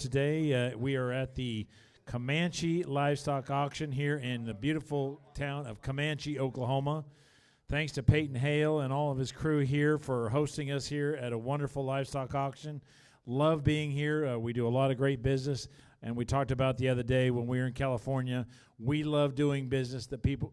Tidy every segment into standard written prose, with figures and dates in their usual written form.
Today, we are at the Comanche Livestock Auction here in the beautiful town of Comanche, Oklahoma. Thanks to Peyton Hale and all of his crew here for hosting us here at a wonderful livestock auction. Love being here. We do a lot of great business, and we talked about the other day when we were in California. We love doing business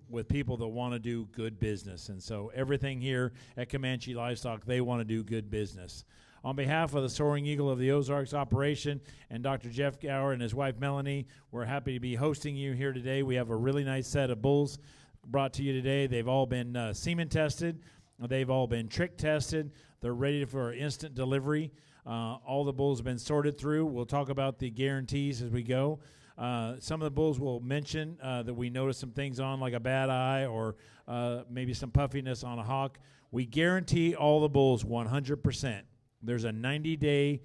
with people that want to do good business, and so everything here at Comanche Livestock, they want to do good business. On behalf of the Soaring Eagle of the Ozarks operation and Dr. Jeff Gower and his wife Melanie, we're happy to be hosting you here today. We have a really nice set of bulls brought to you today. They've all been semen tested. They've all been trick tested. They're ready for instant delivery. All the bulls have been sorted through. We'll talk about the guarantees as we go. Some of the bulls will mention that we noticed some things on, like a bad eye or maybe some puffiness on a hawk. We guarantee all the bulls 100%. There's a 90-day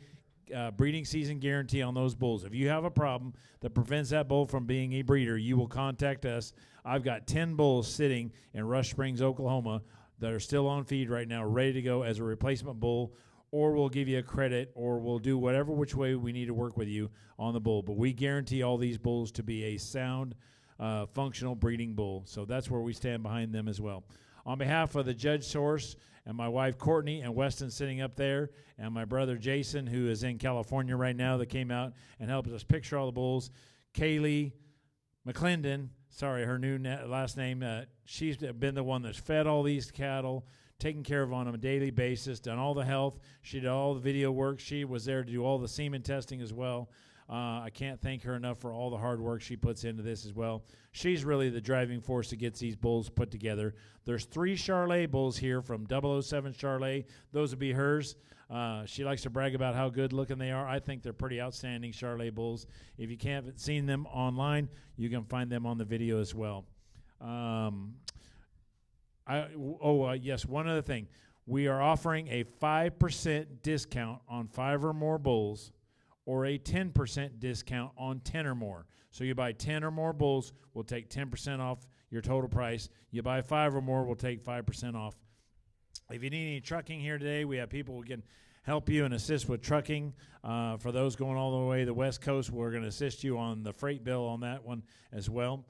breeding season guarantee on those bulls. If you have a problem that prevents that bull from being a breeder, you will contact us. I've got 10 bulls sitting in Rush Springs, Oklahoma that are still on feed right now, ready to go as a replacement bull, or we'll give you a credit, or we'll do whatever which way we need to work with you on the bull. But we guarantee all these bulls to be a sound, functional breeding bull. So that's where we stand behind them as well. On behalf of the Judge Source and my wife Courtney and Weston sitting up there, and my brother Jason, who is in California right now, that came out and helped us picture all the bulls. Kaylee McClendon, sorry, her new last name, she's been the one that's fed all these cattle, taken care of on a daily basis, done all the health. She did all the video work. She was there to do all the semen testing as well. I can't thank her enough for all the hard work she puts into this as well. She's really the driving force that gets these bulls put together. There's 3 Charolais bulls here from 007 Charolais. Those would be hers. She likes to brag about how good looking they are. I think they're pretty outstanding Charolais bulls. If you haven't seen them online, you can find them on the video as well. Yes, one other thing. We are offering a 5% discount on 5 or more bulls, or a 10% discount on 10 or more. So you buy 10 or more bulls, we'll take 10% off your total price. You buy 5 or more, we'll take 5% off. If you need any trucking here today, we have people who can help you and assist with trucking. For those going all the way to the West Coast, we're going to assist you on the freight bill on that one as well.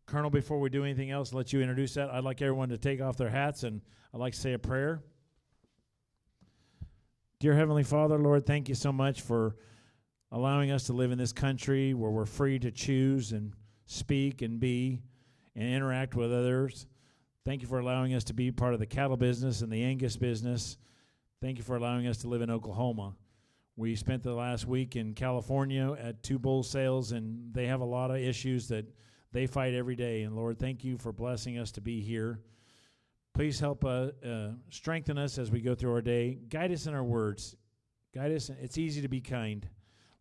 Colonel, before we do anything else, let you introduce that. I'd like everyone to take off their hats, and I'd like to say a prayer. Dear Heavenly Father, Lord, thank you so much for allowing us to live in this country where we're free to choose and speak and be and interact with others. Thank you for allowing us to be part of the cattle business and the Angus business. Thank you for allowing us to live in Oklahoma. We spent the last week in California at 2 bull sales, and they have a lot of issues that they fight every day. And, Lord, thank you for blessing us to be here. Please help strengthen us as we go through our day. Guide us in our words. Guide us. It's easy to be kind.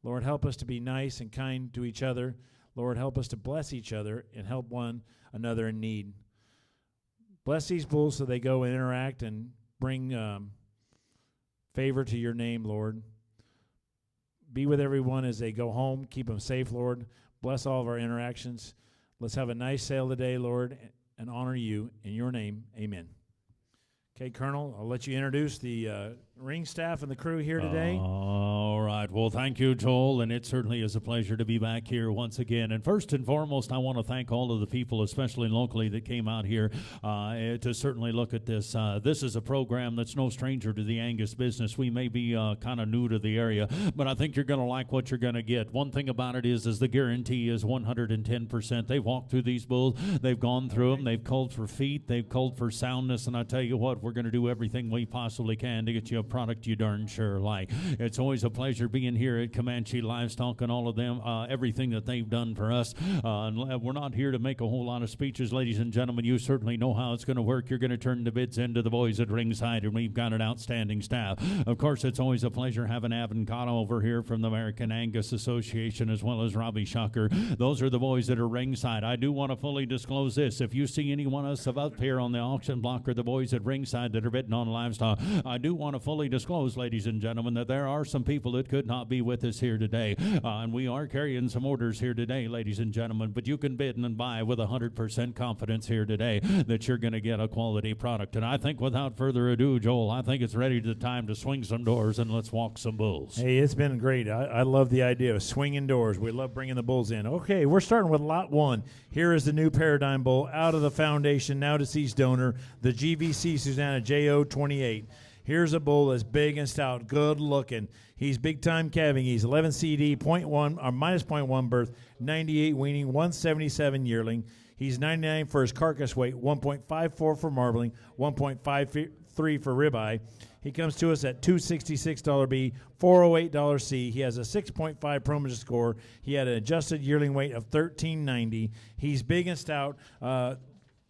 Lord, help us to be nice and kind to each other. Lord, help us to bless each other and help one another in need. Bless these bulls so they go and interact and bring favor to your name, Lord. Be with everyone as they go home. Keep them safe, Lord. Bless all of our interactions. Let's have a nice sale today, Lord, and honor you. In your name, amen. Okay, Colonel, I'll let you introduce the ring staff and the crew here today. All right. Well, thank you, Joel, and it certainly is a pleasure to be back here once again. And first and foremost, I want to thank all of the people, especially locally, that came out here to certainly look at this. This is a program that's no stranger to the Angus business. We may be kind of new to the area, but I think you're going to like what you're going to get. One thing about it is the guarantee is 110%. They've walked through these bulls. They've gone through them. They've culled for feet. They've culled for soundness. And I tell you what, we're going to do everything we possibly can to get you a product you darn sure like. It's always a pleasure being here at Comanche Livestock and all of them, everything that they've done for us. We're not here to make a whole lot of speeches, ladies and gentlemen. You certainly know how it's going to work. You're going to turn the bids into the boys at ringside, and we've got an outstanding staff. Of course, it's always a pleasure having Avon Cotto over here from the American Angus Association, as well as Robbie Schucker. Those are the boys that are ringside. I do want to fully disclose this. If you see any one of us up here on the auction block or the boys at ringside that are bidding on livestock, I do want to fully disclose, ladies and gentlemen, that there are some people that but could not be with us here today. And we are carrying some orders here today, ladies and gentlemen, but you can bid and buy with 100% confidence here today that you're going to get a quality product. And I think without further ado, Joel, I think it's ready to time to swing some doors and let's walk some bulls. Hey, it's been great. I love the idea of swinging doors. We love bringing the bulls in. Okay, we're starting with lot 1. Here is the new Paradigm Bull out of the foundation, now deceased donor, the GVC Susanna JO28. Here's a bull that's big and stout, good looking. He's big time calving. He's 11 CD, .1 or minus .1 birth, 98 weaning, 177 yearling. He's 99 for his carcass weight, 1.54 for marbling, 1.53 for ribeye. He comes to us at $266 B, $408 C. He has a 6.5 Promoter score. He had an adjusted yearling weight of 1390. He's big and stout.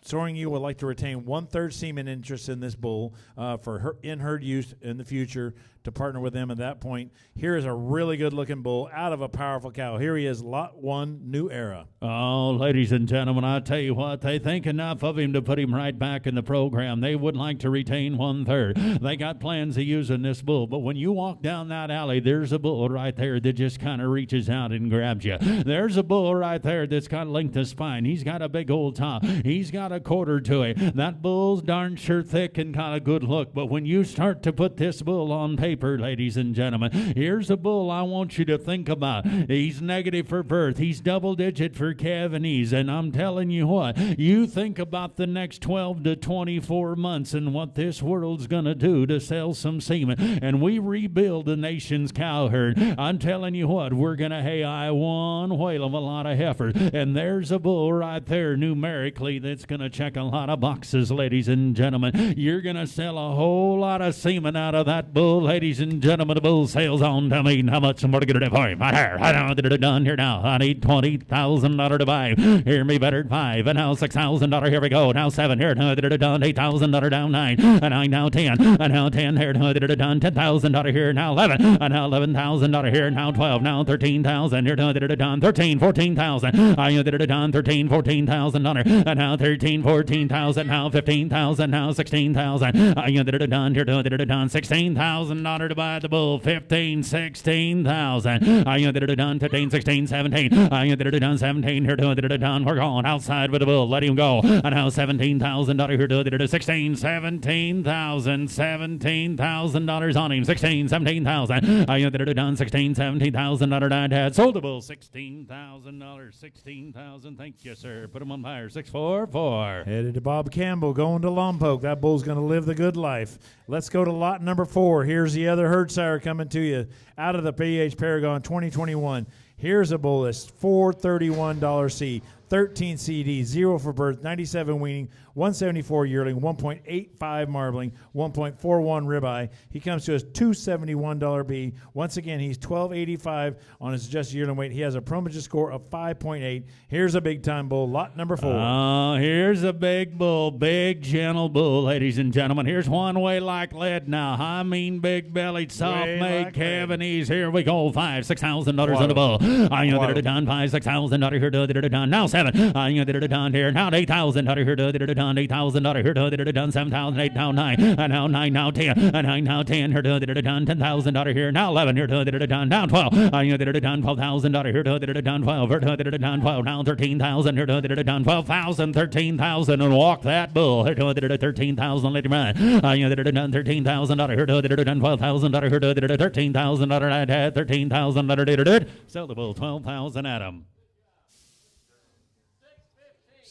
Soaring you would like to retain 1/3 semen interest in this bull for in-herd use in the future to partner with them at that point. Here is a really good-looking bull out of a powerful cow. Here he is, lot 1, new era. Oh, ladies and gentlemen, I tell you what, they think enough of him to put him right back in the program. They would like to retain 1/3. They got plans of using this bull, but when you walk down that alley, there's a bull right there that just kind of reaches out and grabs you. There's a bull right there that's got length of spine. He's got a big old top. He's got a quarter to him. That bull's darn sure thick and kind of good look, but when you start to put this bull on paper, ladies and gentlemen, here's a bull I want you to think about. He's negative for birth. He's double digit for calving, and I'm telling you what, you think about the next 12 to 24 months and what this world's going to do to sell some semen, and we rebuild the nation's cow herd. I'm telling you what, we're going to hay one whale of a lot of heifers, and there's a bull right there numerically that's going to check a lot of boxes, ladies and gentlemen. You're going to sell a whole lot of semen out of that bull, ladies and gentlemen. The bull sales on. Tell me how much more to get it for him. Right here. I don't get it done here now. I need $20,000 to buy. Hear me better. 5. And now $6,000. Here we go. Now 7. Here. Now did it done. $8,000 down. 9. And 9 now 10. And now 10 here. Now did it done. $10,000 here. Now 11. And now $11,000 here. Now 12. Now 13,000. Here. Now did it done. 13. 14,000. I did it done. 13. $14,000. And now 13. 14,000. Now 15,000. Now 16,000. I did it done. Here. Now did it done. $16,000 to buy the bull. 15, 16,000. I did it done. 15, 16, 17. I did it done. 17. Here did it done. We're going outside with the bull. Let him go. And now $17,000 here did it. 16, 17,000. $17,000 on him. 16, 17,000. I did it done. 16, 17,000. I'd had sold the bull. $16,000. 16,000. Thank you, sir. Put him on fire. 644. Headed to Bob Campbell, going to Lompoc. That bull's going to live the good life. Let's go to lot number 4. Here's the other herd sire coming to you out of the PH Paragon 2021. Here's a bull that's $431 C, 13 CD, 0 for birth, 97 weaning, 174 yearling, 1.85 marbling, 1.41 ribeye. He comes to us $271 B. Once again, he's $1,285 on his adjusted yearling weight. He has a Promoter score of 5.8. Here's a big time bull, lot number 4. Here's a big bull, big gentle bull, ladies and gentlemen. Here's one way like lead now. I mean big bellied, soft made calving ease. Here we go. $5,000-$6,000 on the bull. I did it done. $5,000-$6,000 here did it done. Now 7. I did it done here. Now $8,000 here did it done. $8,000 here did it done. 7,000. 8 now 9. And now 9 now 10. And 9 now 10 here did it done. $10,000 here. Now 11 here did it done. Now 12. I did it done. $12,000 here did it done. 12 here did it done. 12 now 13,000 here did it done. 12,000. 13,000 and walk that bull. Here did it 13,000. Let him run. I did it done. $13,000 here did it done. $12,000 here did it. $13,000 I'd had. $13,000 did it. Sell the bull. 12,000 at him.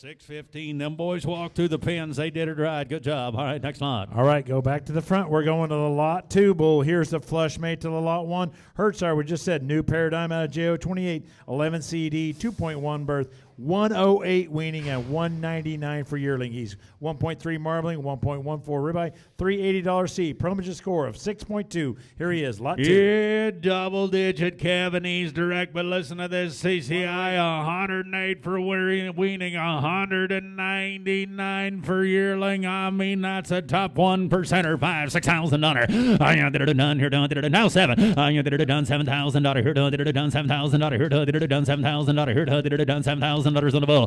6:15. Them boys walked through the pens. They did it right. Good job. All right, next lot. All right, go back to the front. We're going to the lot 2 bull. Here's the flush mate to the lot 1. Hertzar, we just said, new Paradigm out of JO28, 11 CD, 2.1 birth, 108 weaning, and 199 for yearling. He's 1.3 marbling, 1.14 ribeye, $380 C. Promoter score of 6.2. Here he is, lot 2. Yeah, double-digit Cavanese direct, but listen to this, CCI, 108 for weaning, 199 for yearling. I mean, that's a top 1%er, $5,000-$6,000. I did it done here, done it now 7. I did it done $7,000 here, done it done $7,000 here, done it done $7,000 here, done it done $7,000 $7,000 on the bull.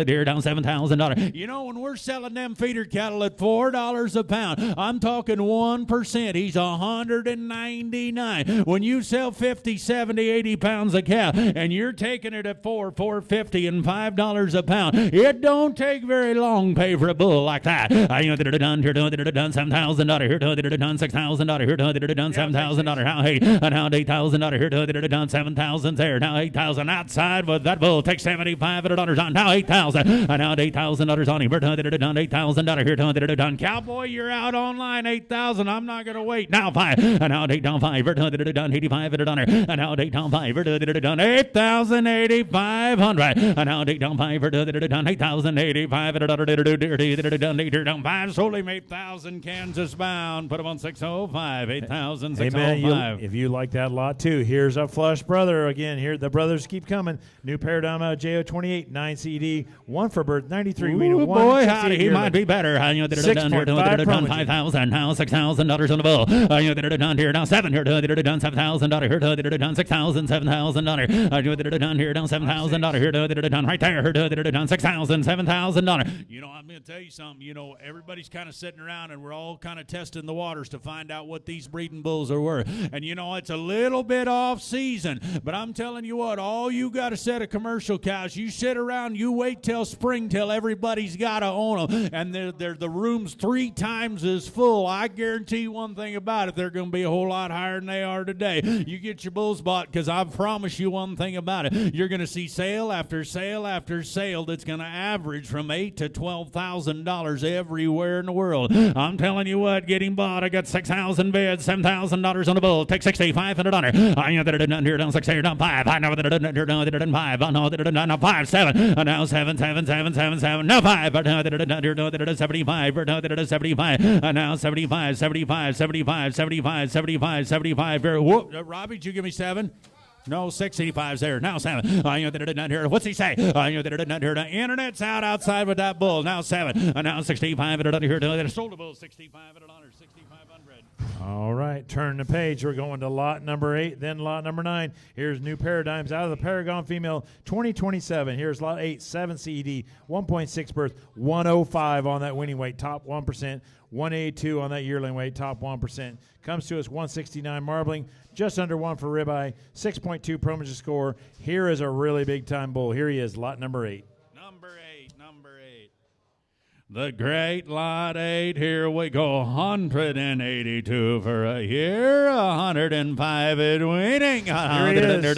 Here down $7,000. You know, when we're selling them feeder cattle at $4 a pound, I'm talking 1%. He's 199. When you sell 50, 70, 80 pounds of cow, and you're taking it at $4.50 and $5 a pound, it don't take very long to pay for a bull like that. Here done $7,000. Here done $6,000. Here done $7,000. Now $8,000. Here done $7,000 there. Now $8,000 outside with that bull. Take $7,500 on. Now $8,000. Now $8,000 on him. Here done $8,000. Here done. Cowboy, you're out online. $8,000. I'm not gonna wait. Now $5. Now $8 down $5. Here done $8,500. And now $8 down $5. Here done $8,800. And now $8 down $5. Here done $8,800. Here down $5. Sold him 8,000 Kansas bound. Put him on 605. 8,605. Hey man, if you like that lot too, here's a flush brother again. Here the brothers keep coming. New Paradigm out of JO28, 9 CD, 1 for birth, 93 weed, Ooh, 1. Boy, howdy, he might be better. 6.5 $5,000, now $6,000 on the bull. Here now 7. Here done $7,000. Here done $6,000, $7,000. Here down $7,000. Here done right there. Here done $6,000, $7,000. You know, I'm going to tell you something. You know, everybody's kind of sitting around and we're all kind of testing the waters to find out what these breeding bulls are worth. And you know, it's a little bit off season, but I'm telling you what, all you got a set of commercial cows. You sit around, you wait till spring till everybody's got to own them, and the room's 3 times as full. I guarantee you one thing about it, they're going to be a whole lot higher than they are today. You get your bulls bought, because I promise you one thing about it, you're going to see sale after sale after sale that's going to average from $8,000 to $12,000 everywhere in the world. I'm telling you what, getting bought. I got 6,000 bids, $7,000 on the bull. Take 6,500 on her. I know that it done here down 6 here down 5. I know that it done here down 5. I know that it done 5 7. Now 7 7 7 7 7. Now 5. I know that it done here down 75. I know that it is 75. Now 75 75 75 75 75 75. Whoop, Robbie, did you give me 7? No, 685's there. Now 7. I know that it done here. What's he say? I know that it done here. The internet's out outside with that bull. Now 7. Now 65. It done here. Sold the bull 65 at $6,500. All right, turn the page. We're going to lot number 8, then lot number 9. Here's New Paradigms out of the Paragon Female 2027. Here's lot 8, 7 CED, 1.6 birth, 105 on that winning weight, top 1%, 182 on that yearling weight, top 1%. Comes to us 169 marbling, just under 1 for ribeye, 6.2 Promotion score. Here is a really big time bull. Here he is, lot number 8. The great lot 8, here we go, 182 for a year, 105 at winning. Here he is.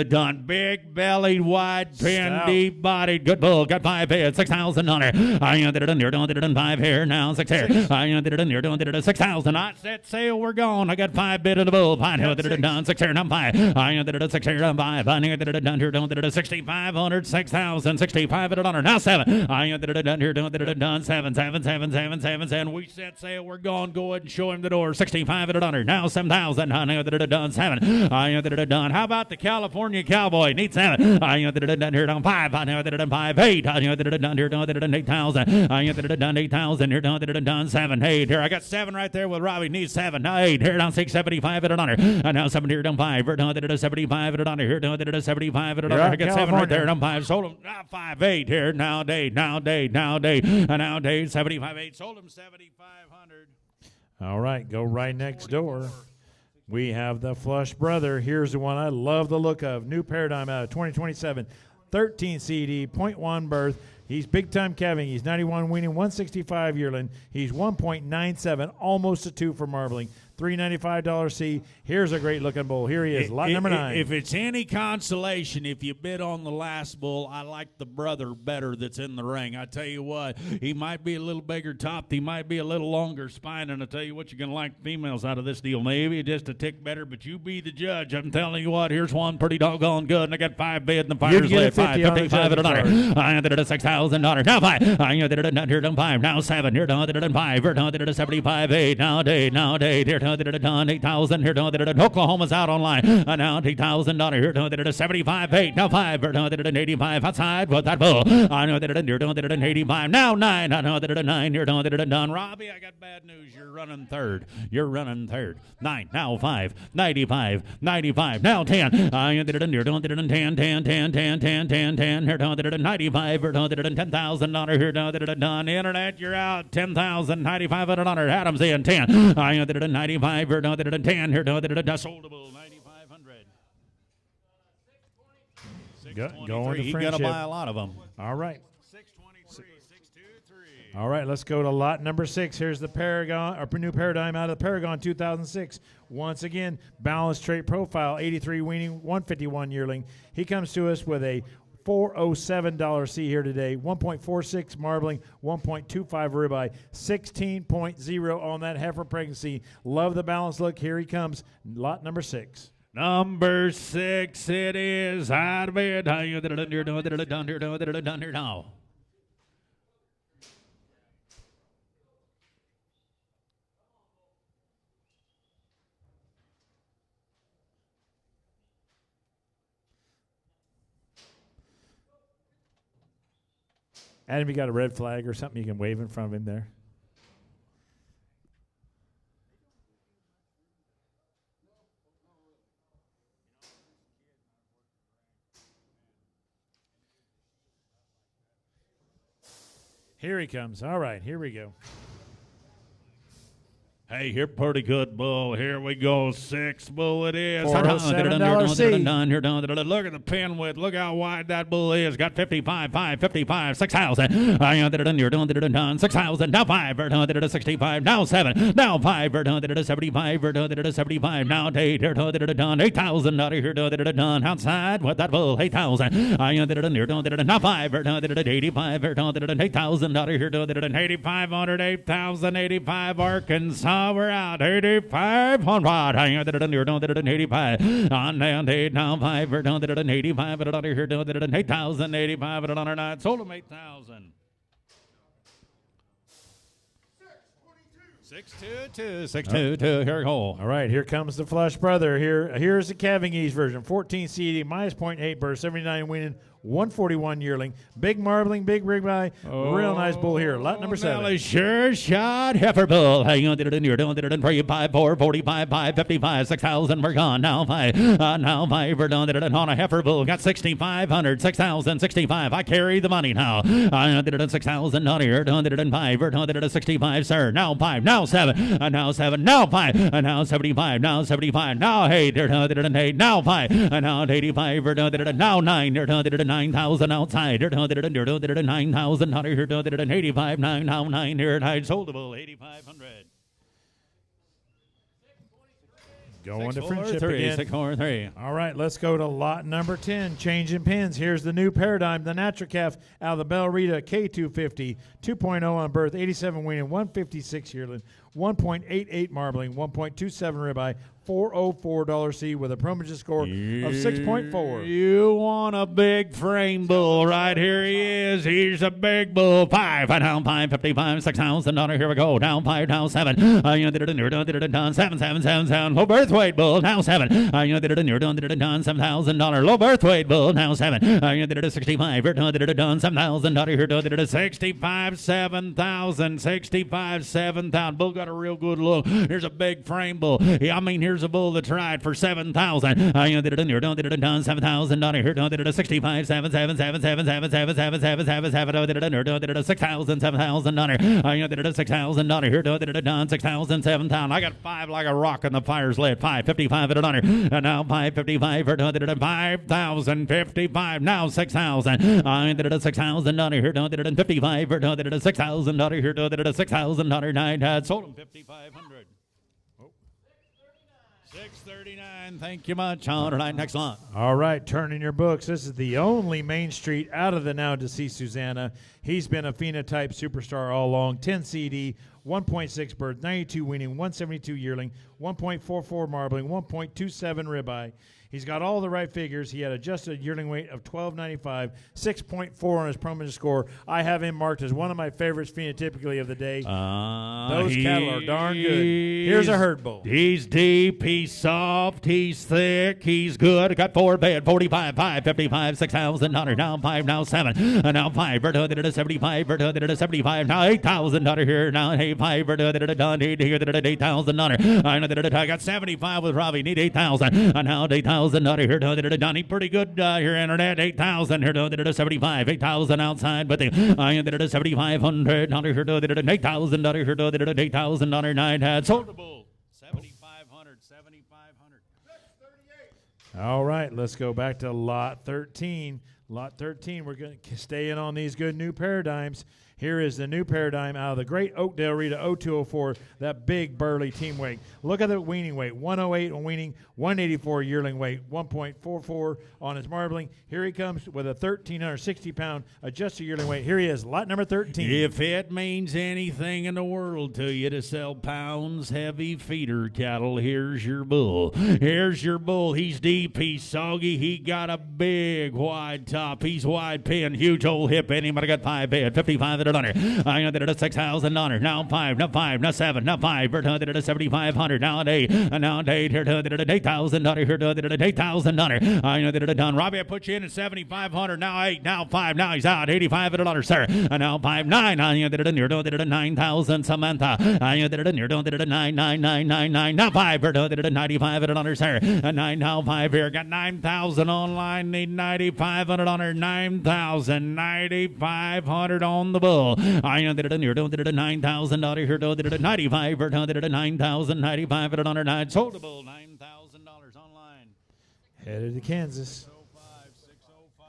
Done, big bellied, wide pin, deep bodied, good bull, got 5 bids, 6,000 on her. I done 5 here, now 6 here. I done 6,000. I set sail, we're gone. I got 5 bid of the bull. I done 6 here, now 5. I done 6 here, now 5. I done here, 6,500, 6,000, 65 at a dollar, now 7. I done here, done 7, 7, 7, 7, 7, 7. We set sail, we're gone. Go ahead and show him the door. 65 at a dollar. Now 7,000. I done 7. I done. How about the California Cowboy? Need 7. I done here, done 5. I done 5, 8. I done here, done 8,000. I done 8,000. Here done 7, 8. Here I got 7 right there with Robbie. Need 7. Now 8. Here down 675 at a dollar. And now 7 here, done 5. Here done 75 at a dollar. Here done 75 at a dollar. I got 7 right there. Done 5. Sold him. Now 5, 8. Here now day. Nowadays, 75 8. Sold him 7,500. All right, go right next door. We have the Flush Brother. Here's the one I love the look of. New Paradigm out of 2027. 13 CD, 0.1 birth. He's big-time calving. He's 91 weaning, 165 yearling. He's 1.97, almost a 2 for marbling. $395 C. Here's a great-looking bull. Here he is, lot number 9. If it's any consolation, if you bid on the last bull, I like the brother better that's in the ring. I tell you what, he might be a little bigger topped. He might be a little longer spine, and I tell you what, you're going to like females out of this deal. Maybe just a tick better, but you be the judge. I'm telling you what, here's one pretty doggone good, and I got 5 bid, and the fire's lit. 55 at a dollar. I ended at $6,000. Now 5. I ended at here done 5. Now 7. Here done 5. Here done 75 8. Now day. Here done 8,000 here, Oklahoma's out online. Now $8,000 here, 75, 8, now 5, 85 outside with that bull. I know that you're doing 85, now 9, I know that 9, you're done. Robbie, I got bad news. You're running third. 9, now 5, 95, now 10. I know that you're doing 10, here, 95, $10,000 here, done. Internet, you're out. 10,000, $9,500. Adams in 10. I know that 95, here, 10, here, soldable 9,500. Going to you friendship. got to buy a lot of them. All right. 623, 623. All right, let's go to lot number 6. Here's the Paragon, or new paradigm out of the Paragon 2006. Once again, balanced trait profile, 83 weaning, 151 yearling. He comes to us with a $407 C here today, 1.46 marbling, 1.25 ribeye, 16.0 on that heifer pregnancy. Love the balanced look. Here he comes, lot number 6. Number 6, it is. Out of it. You're done here now. Adam, you got a red flag or something you can wave in front of him there? Here he comes. All right, here we go. Hey, you're pretty good, bull. Here we go. 6 bull it is. $407 C. Look at the pin width. Look how wide that bull is. Got 55, 5, 55, 6,000. You're done. 6,000. Now 5. 65. Now 7. Now 5. 75. 75. Now 8. Done. 8,000 out of here. Done. Outside with that bull. 8,000. You're done. Now 5. 85. 8,000 out of here. 8,500. 8,000. 85. Arkansas. We're out. 85 on what? You're done. 85. On down 8. Now 5. 85. Out of here. 8,000. 85. On our night. Sold them 8,000. 622. 622. Here we go. All right, here comes the flush brother. Here's the calving ease version. 14 CD, minus 0.8 burst, 79 winning, 141 yearling. Big marbling, big ribeye. Real nice bull here. Lot number 7. Sure shot. Heifer bull. Hang on. You're doing 5, 4, 45, 5, 55, 6,000. We're gone. Now 5. Now 5. We're done on a heifer bull. Got 6,500, 6,000, 65. I carry the money now. I did it 6,000 on here. 5. We're done 65, sir. Now 5. Now 7. Now 7. Now 5. Now 75. Now 75. Now 8. 8. Now 5. Now 85. We're done now 9. 9,000 outside. 9,000 out of here. 85. 9 now 9 here. Soldable 8,500. Going to friendship again. 643. All right, let's go to lot number 10, changing pins. Here's the new paradigm, the natural calf out of the Bell Rita K250, 2.0 on birth, 87 weaning, 156 yearling, 1.88 marbling, 1.27 ribeye, $404 C with a Promotion score of 6.4. You want a big frame bull. Right here he is. He's a big bull. 5. Down 5, 55, 6,000. Here we go. Down 5, down 7. Down 7, 7, 7, 7. Low birth weight bull. Down 7. Down $7,000. Low birth weight bull. Down 7. 65. Down $7,000. 65, 7,000. 65, 7,000. Bull got a real good look. Here's a big frame bull. I mean, here's a bull that's right for 7,000. You're done 7,000. Here 65, 7, 7, 7, 7, 7, 7, 7, 7, 7, 7, 6,000, 7,000. You're 6,000. Here done 6,000, 7,000. I got 5 like a rock in the fire's lit. 555 and now 555 for 5,000, 55. Now 6,000. Here 55 for 6,000. Here 6,000. 9 sold him 5,500. 639. Thank you much. On right, next lot. All right, turn in your books. This is the only Main Street out of the now deceased Susanna. He's been a phenotype superstar all along. 10 CD, 1.6 birth, 92 weaning, 172 yearling, 1.44 marbling, 1.27 ribeye. He's got all the right figures. He had adjusted yearling weight of 1295, 6.4 on his preliminary score. I have him marked as one of my favorites phenotypically of the day. Those cattle are darn good. Here's a herd bull. He's deep, he's soft, he's thick, he's good. Got 4 bed, 45, 5, 55, 6,000 now 5, now 7, now 5, 75, 75, now 8,000 here, now 5, done 8,000 I know that I got 75 with Robbie, need 8,000, and now 8,000 here, done pretty good here, internet 8,000 here, 75, 8,000 outside, but I ended at 7,500 here, 8,000 here, 8,000 night had sold the bull 7,500. All right, let's go back to lot 13. Lot 13, we're going to stay in on these good new paradigms. Here is the new paradigm out of the great Oakdale Rita 0204, that big burly team weight. Look at the weaning weight, 108 on weaning, 184 yearling weight, 1.44 on his marbling. Here he comes with a 1,360-pound adjusted yearling weight. Here he is, lot number 13. If it means anything in the world to you to sell pounds heavy feeder cattle, here's your bull. Here's your bull. He's deep, he's soggy, he got a big wide top, he's wide pin, huge old hip, anybody got 5 bed, 55 under. I know that it's 6,000 now 5, now 5, now 7, now 5, 7,500, now 8, now 8, here 8,000 here 8,000 I know that it's done. Robbie, I put you in at 7,500, now 8, now 5, now he's out, 85 $, sir. Now 5, 9, I know that it's you're doing it at 9,000, Samantha. I know that it's you're doing it at 9,999, now 5, 95 $, sir. 9, now 5 here, got 9,000 online, need 9,500 9,000, 9,500 on the bull. I know that you're doing it at 9,000 here, doing it at 95, doing it at 9,000, 95 $, sold the bull, $9,000 online. Headed to Kansas. 605.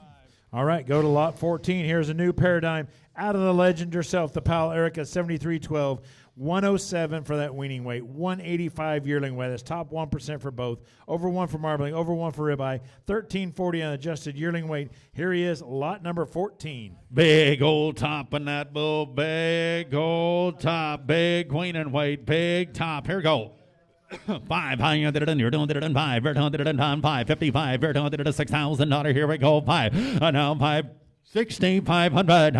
All right, go to lot 14. Here's a new paradigm out of the legend herself, the pal Erica, 7312. 107 for that weaning weight, 185 yearling weight. That's top 1% for both. Over 1 for marbling, over 1 for ribeye, 1340 on adjusted yearling weight. Here he is, lot number 14. Big old top in that bull, big old top, big weaning weight, big top. Here we go. 5, you're doing it in 5, 5, 55, 6,000 here we go, 5, now 5. 6,500.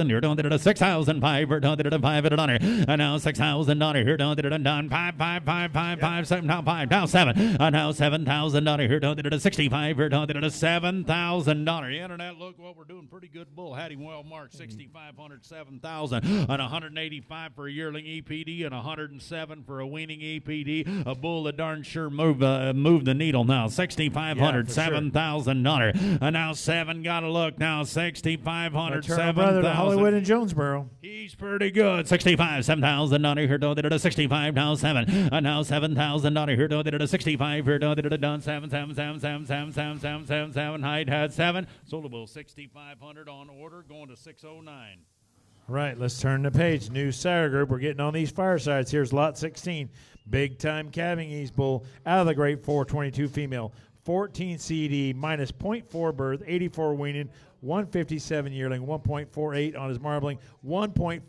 You're doing it at 6,005. We're doing it at 500. And now 6,000 here. Doing it at done 5, 5, 5, 5, 5, 7. Now 5. Now 7. And now 7,000 here. Doing it at 65. We're doing it at $7,000. Internet, look what we're doing. Pretty good bull. Had him well marked. 6,500, 7,000, and 185 for a yearling EPD, and 107 for a weaning EPD. A bull that darn sure moved the needle. Now 6,500, $7,000. And now 7. Got to look now 6,500, 7,000. Hollywood and Jonesboro. He's pretty good. 65, 7,000 here. Doing it at 65. Now 7. And now 7,000 here. Doing it at 65. Here. Doing it at done 7, 7, 7, 7, 7, 7, 7, 7, 7. Height had 7. Sold a bull 6,500 on order. Going to 609. All right, let's turn the page. New sire group. We're getting on these firesides. Here's lot 16. Big time calving East bull out of the great 422 female. 14 CD minus 0.4 birth, 84 weaning, 157 yearling, 1.48 on his marbling, 1.56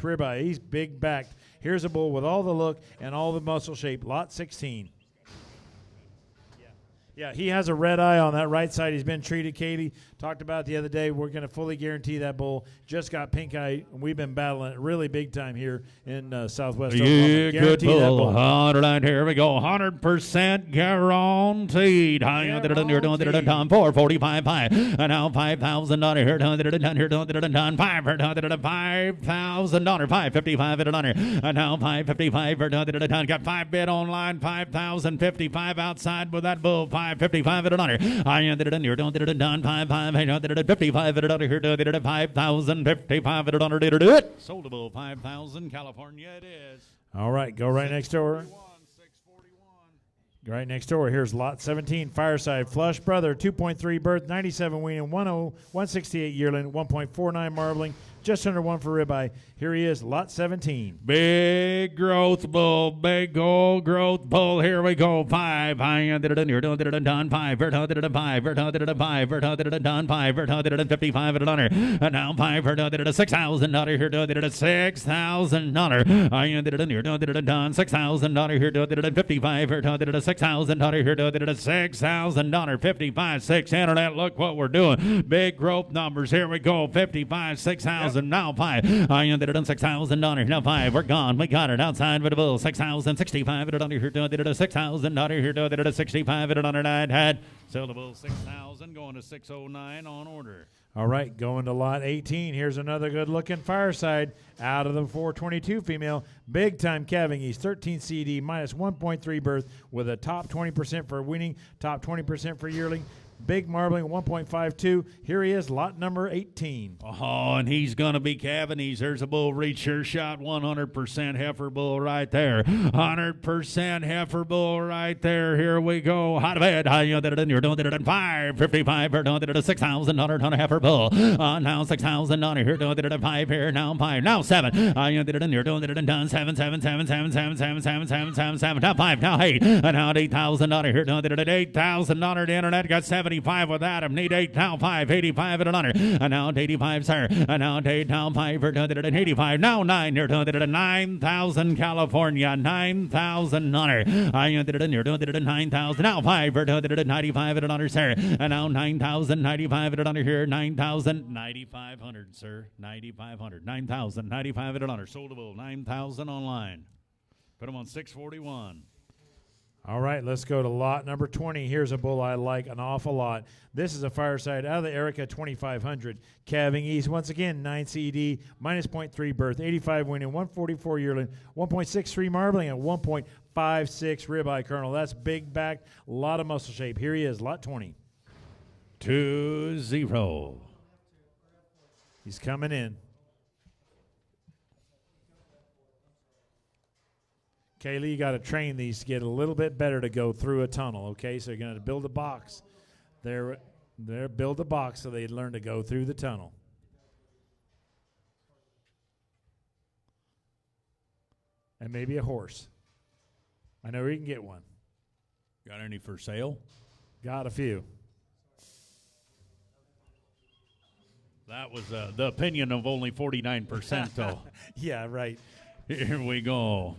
ribeye. He's big backed. Here's a bull with all the look and all the muscle shape. Lot 16. Yeah, he has a red eye on that right side. He's been treated. Katie talked about it the other day. We're going to fully guarantee that bull. Just got pink eye, and we've been battling it really big time here in Southwest Oklahoma. Yeah, good bull. 100 here we go. 100% guaranteed. You're doing it at time 445 5. And now $5,000 here. Doing it at time 5. $5,000. 555 at under. And now 555 for doing it at time. Got 5 bid online. 5,055 outside with that bull. 555 at under. I ended it in here. Doing it at done 5 5. I ended it at 55 at under here. Doing it at 5,055 at under. Did it? Sold a bull 5,000. California it is. All right, go right next door. 641. Right next door. Here's lot 17. Fireside Flush Brother. 2.3 birth, 97 weaning, 168 yearling, 1.49 marbling, just under 1 for ribeye. Here he is, lot 17. Big growth bull, big old growth bull. Here we go. 5. I did it in here. Did it done. 5. Did it 5. Did it 5. Did it done. 5. Did it 55 at honor. And now 5. Did it $6,000 here. Did it $6,000. I did it in here. Did it done. $6,000 here. Did it 55. Did it $6,000 here. Did it $6,000. 55, 6. Internet. Look what we're doing. Big growth numbers. Here we go. 55, 6,000. Now 5. I ended it on $6,000. Now 5. We're gone. We got it outside with the bull. 6,000, 65. It under here. Did it $6,000 here. Did it 65. It under 9. Had sell the bull 6,000. Going to 609 on order. All right, going to lot 18. Here's another good-looking fireside out of the 422 female. Big-time calving. He's 13 CD, minus 1.3 birth with a top 20% for winning, top 20% for yearling. Big marbling, 1.52. Here he is, lot number 18. Oh, and he's going to be calving. There's a bull reach, sure shot, 100% heifer bull right there. 100% heifer bull right there. Here we go. Hot bed. I did it in here. Don't did it in 5. 55. Don't did it a $6,000 ton of heifer bull. Now $6,000 here. Don't did it in 5 here. Now 5. Now 7. I did it in here. Don't did it in done. 7. Now 5. Now 8. Now $8,000 here. Don't did it at $8,000. The internet got 75 without him. Need 8. Now 5. 85 at an under. And now 85, sir. And now 8. Now 5 for 285. Now 9. You're 9,000 California. 9,000 honor. I did it in here. 9,000. Now 5 for 295 at an under, sir. And now 9,095 at an under here. 9,000. 9,500, sir. 9,500. 9,000. 95 at an under. Soldable. 9,000 online. Put them on 641. All right, let's go to lot number 20. Here's a bull I like an awful lot. This is a fireside out of the Erica 2500. Calving East, once again, 9 CD, minus 0.3 birth, 85 winning, 144 yearling, 1.63 marbling, and 1.56 ribeye kernel. That's big back, a lot of muscle shape. Here he is, lot 20. 2-0. He's coming in. Kaylee, you got to train these to get a little bit better to go through a tunnel, okay? So you're going to build a box. There, build a box so they learn to go through the tunnel. And maybe a horse. I know you can get one. Got any for sale? Got a few. That was the opinion of only 49%, though. Yeah, right. Here we go.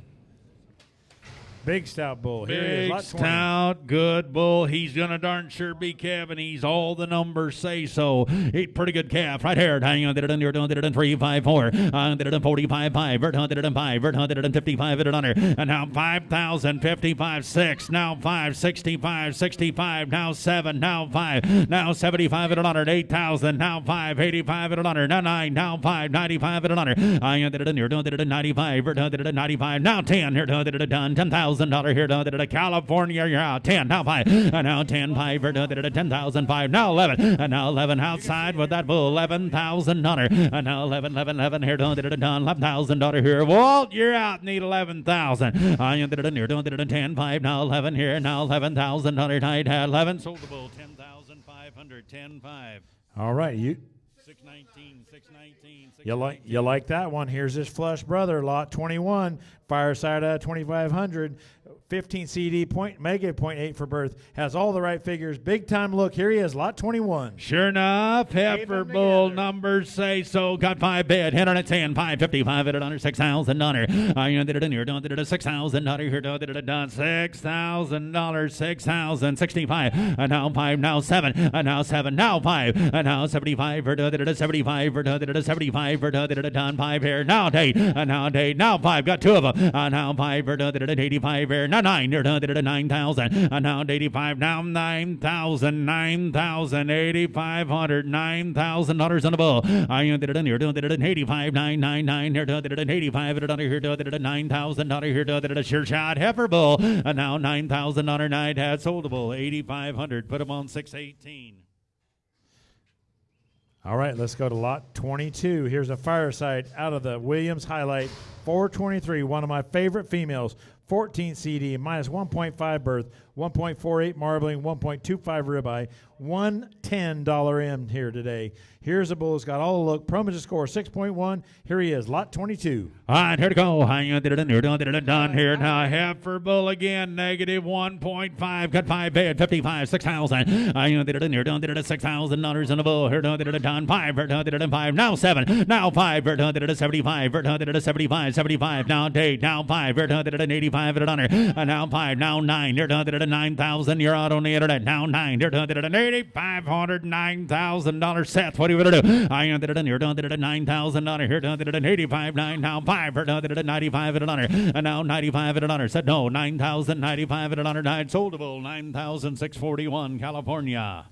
Big stout bull. Here he is, Big lot 20. stout, good bull. He's going to darn sure be calving. He's all the numbers say so. He's pretty good calf right here. Hang on, did it in here, did it in 3, 5, 4. Did it in 45, 5. Did it in 5. Did it in 55, did it under. And now 5,000, 55, 6. Now 5, 65, 65. Now 7, now 5. Now 75 at it under. 8,000. Now 5, 85 at it under. Now 9, now 5, 95 at it under. I did it in here, did it in 95. Did it in 95. Now 10 here, did it done. $10,000 here, did it California, you're out. 10, now 5. And now 10, 5, did it 10,005. Now 11. And now 11 outside with that bull. $11,000. And now 11 here, did it done. $11,000 here. Walt, you're out. Need 11,000. I did it in here, did it 10, 5. Now 11 here. Now $11,000 night. 11. Sold the bull. 10,500. 10, 5. All right, you. 619, 619, 619. You like that one. Here's his flush brother, lot 21, fireside out 2,500, 15 CD, mega 0.8 for birth, has all the right figures, big time look. Here he is, lot 21. Sure enough, heifer bull numbers say so. Got 5 bid, hit on it 10, 555 at it under 6,000 under. I did it in here, did it a 6,000 under here, did it done $6,000, 6,065, and now 5, now 7, and now 7, now 5, and now 75 for did it a 75 for did it a 75 for did it done 5 here, now 8, and now 8, now 5, got 2 of them, and now 5 for did it 85 here, now 9, did it 9,000, and now 85, now 9,000, 9,000, 8,500, $9,000 on a bull. I did it in here, did it in 85, 999 here, did it in 85, did it under here, did it $9,000 here, did it a sure shot heifer bull, and now $9,000 night had sold the bull, 8,500, put him on 618. All right, let's go to lot 22. Here's a fireside out of the Williams Highlight 423, one of my favorite females, 14 CD, minus 1.5 birth, 1.48 marbling, 1.25 ribeye, $110 M here today. Here's a bull that's got all the look. Promise to score 6.1. Here he is, lot 22. All right, here to go. Done here now. Heifer bull again, negative 1.5. Cut 5 bid, 55, 6,000. I did it in here. Did it at $6,000 in a bull. Here did it done 5. Did it at 5. Now 7. Now 5. Did it at 75. Did it at 75. 75. Now 8. Now 5. Did it at 85. Did it under. Now 5. Now 9. Did it at 9,000. You're out on the internet. Now 9. Did it at $8,500. $9,000. Seth, what are you going to do? I did it in here. Did it at $9,000. Here did it at 85. 9. Now 5. Did it at 95. Did it under. And now 95 at $100. Said no. 9,095 at $100. Sold a bull. 9,641. California.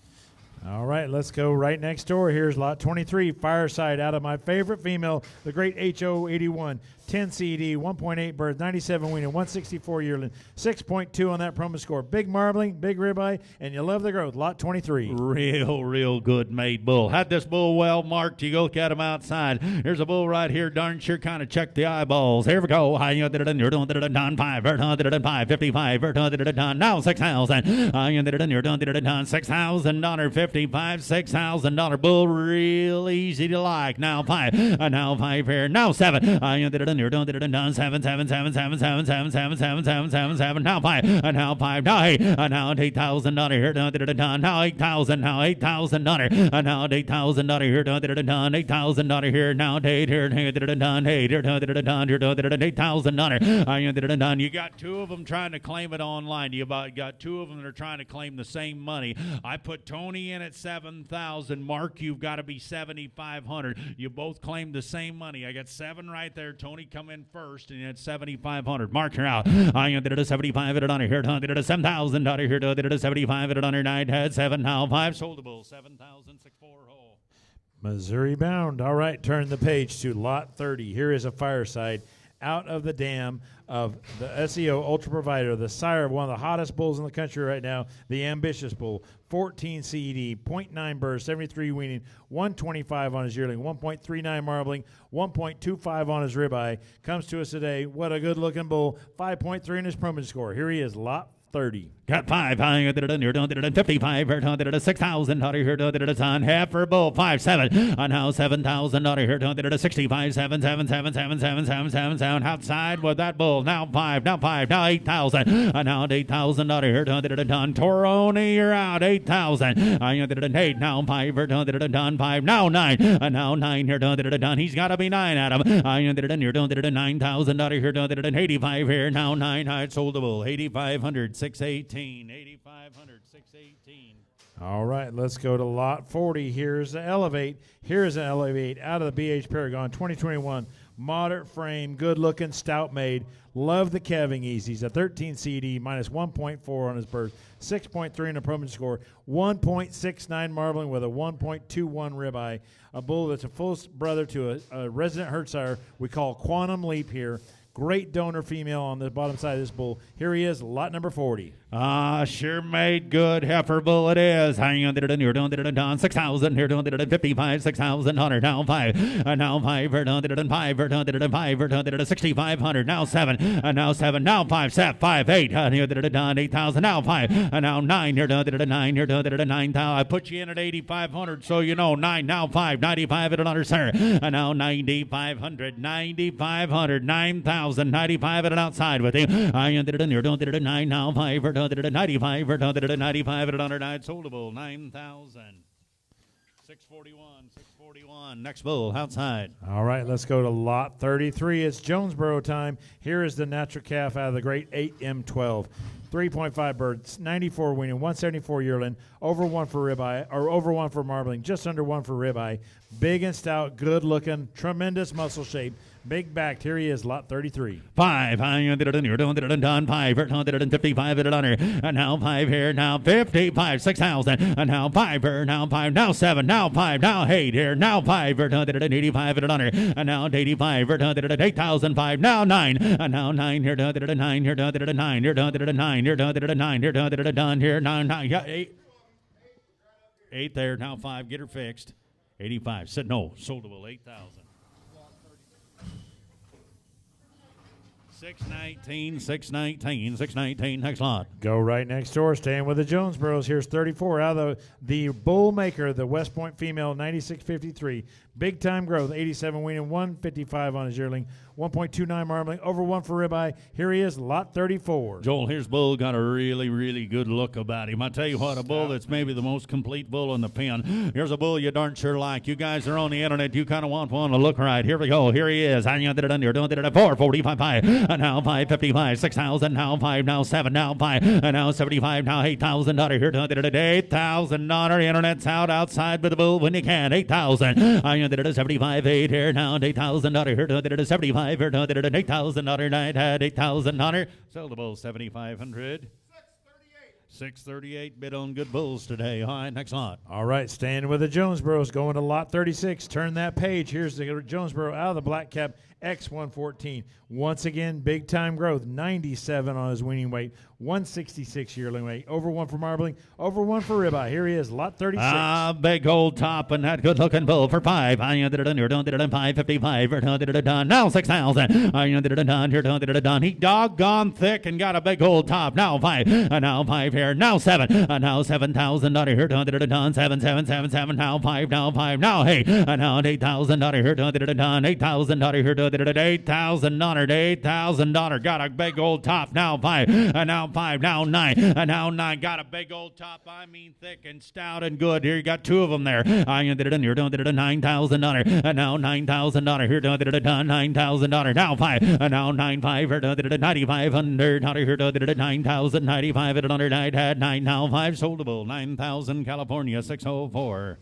All right, let's go right next door. Here's lot 23, Fireside, out of my favorite female, the great HO81, 10 CD, 1.8 birth, 97 weaning, 164 yearling, 6.2 on that promo score. Big marbling, big ribeye, and you love the growth. Lot 23. Real good made bull. Had this bull well marked. You go look at him outside. Here's a bull right here. Darn sure kind of check the eyeballs. Here we go. I did it in here. Did it done 5. Did it 5. 55. Did it done. Now 6,000. I did it in here. Did it done. $6,000. 55. $6,000 bull. Real easy to like. Now 5. Now 5 here. Now 7. I did it in here. Did it done. 7. 7. 7. 7. 7. 7. 7. 7. 7. 7. 7. Now 5. Now 5. Now 8. Now $8,000 here. Did it done. Now 8,000. Now $8,000. Now $8,000 here. Did it done. $8,000 here. Now 8 here. Did it done. 8 here. Did it done. Here. Did it $8,000. I did it done. You got two of them trying to claim it online. You got two of them that are trying to claim the same money. I put Tony in at 7,000. Mark, you've got to be 7,500. You both claim the same money. I got 7 right there. Tony come in first, and it's 7,500. Mark, you're out. I did it at 75 at $100 here. Did it at $7,000 here. Did it at 75 at $100. 9 had 7 now 5 soldable 7,064 whole. Missouri bound. All right, turn the page to lot 30. Here is a Fireside out of the dam of the SEO Ultra Provider, the sire of one of the hottest bulls in the country right now, the Ambitious Bull. 14 CED, 0.9 burst, 73 weaning, 125 on his yearling, 1.39 marbling, 1.25 on his ribeye. Comes to us today. What a good-looking bull. 5.3 in his promo score. Here he is, lot 30. Got 5. I did it in here. Did it at 55. Did it at 6,000. Here. Did it at on heifer bull. 5 7. Now 7,000 here. Did it at 65. 7 7 7 7 7 7 7 7. Outside with that bull. Now 5. Now 5. Now 8,000. Now $8,000 here. Did it at done. Toroni, you're out. 8,000. I did it at 8. Now 5. Did it at done. 5. Now 9. Now 9 here. Did it at done. He's got to be 9 at him. I did it in here. Did it at 9,000 here. Did it at 85 here. Now 9. I sold the bull. 8,500. 618. 8,500, 618. All right, let's go to lot 40. Here's the Elevate. Here's an Elevate out of the BH Paragon 2021. Moderate frame, good-looking, stout-made. Love the calving ease. He's a 13 CD, minus 1.4 on his birth, 6.3 in the promo score, 1.69 marbling with a 1.21 ribeye. A bull that's a full brother to a resident herd sire we call Quantum Leap here. Great donor female on the bottom side of this bull. Here he is, lot number 40. Sure made good heifer bull it is. Hang on, did it in here, did it done 6,000 here, did it at 55, 6,100, now 5, now 5, did it at 5, did it at 5, did it at 6,500, now 7, now 7, now 5, 5, 8, here did it done 8,000, now 5, now 9, here did it at 9, here did it at 9,000. I put you in at 8,500, so you know 9, now 5, 95 at another sir, now 9,500, 9,500, 9,000, 95 at an outside with him. I did it in here, did it at 9, now 5, did it at 95, did it at 95 at another 9, soldable 9,000. 641, 641. Next bull outside. All right, let's go to lot 33. It's Jonesboro time. Here is the natural calf out of the great 8M12. 3.5 birds, 94 weaning, 174 yearling, over 1 for ribeye, or over 1 for marbling, just under 1 for ribeye. Big and stout, good looking, tremendous muscle shape. Big backed. Here he is, lot 33. 5. I did it in here. Did it done 5. Did it in 55 at under. And now 5 here. Now 55. 6,000. And now 5 here. Now 5. Now 7. Now 5. Now 8 here. Now 5. Did it at 85 at under. And now 85. Did it at 8,005. Now 9. And now 9 here. Did it at 9 here. Did it at 9 here. Did it at 9 here. Did it at 9 here. Did it at done here. 9. 8. 8 there. Now 5. Get her fixed. 85. Said no. Soldable 8,000. 619, 619, 619. Next lot. Go right next door, staying with the Jonesboroughs. Here's 34 out of the Bull Maker, the West Point female, 96.53. Big time growth, 87 weaning, 155 on his yearling, 1.29 marbling, over 1 for ribeye. Here he is, lot 34. Joel, here's Bull, got a really, really good look about him. I tell you what, a bull that's maybe the most complete bull in the pen. Here's a bull you darn sure like. You guys are on the internet. You kind of want one to look right. Here we go. Here he is. I did it under. Doing it at 445, 5. Now 555, 6,000. Now 5. Now 7. Now 5. Now 75. Now $8,000. Here doing it at $8,000. Internet's out outside with the bull when you can. 8,000. I did it at 75. 8 here now. $8,000. Here doing it at 75. Here doing it at $8,000. Night had $8,000. Sold the bull 7,500. 638 bid on good bulls today. All right, next lot. All right, staying with the Jonesboroughs, going to lot 36. Turn that page. Here's the Jonesboro out of the black cap X114. Once again, big time growth. 97 on his weaning weight. 166 yearling weight. Over 1 for marbling. Over 1 for ribeye. Here he is, lot 36. Big old top and that good looking bull for 5. I did it under. Don't did it at 555. Did it done. Now 6,000. I did it done. Here did it done. He doggone thick and got a big old top. Now 5. Now 5 here. Now 7. Now $7,000. Here did it done. 7, 7, 7, 7. Now 5. Now 5. Now 8. Now $8,000. Here did it done. $8,000. Here did it $8,000. $8,000. Got a big old top. Now 5. Now 5. Now 9. Now 9. Got a big old top. I mean thick and stout and good. Here you got 2 of them there. I did it in here. Did it at $9,000. Now $9,000. Here did it done. $9,000. Now 5. Now 9,500. Here did it at $9,500. Here did it at $9,000. 95 at under. Night had 9. Now 5. Soldable. 9,000. California 604.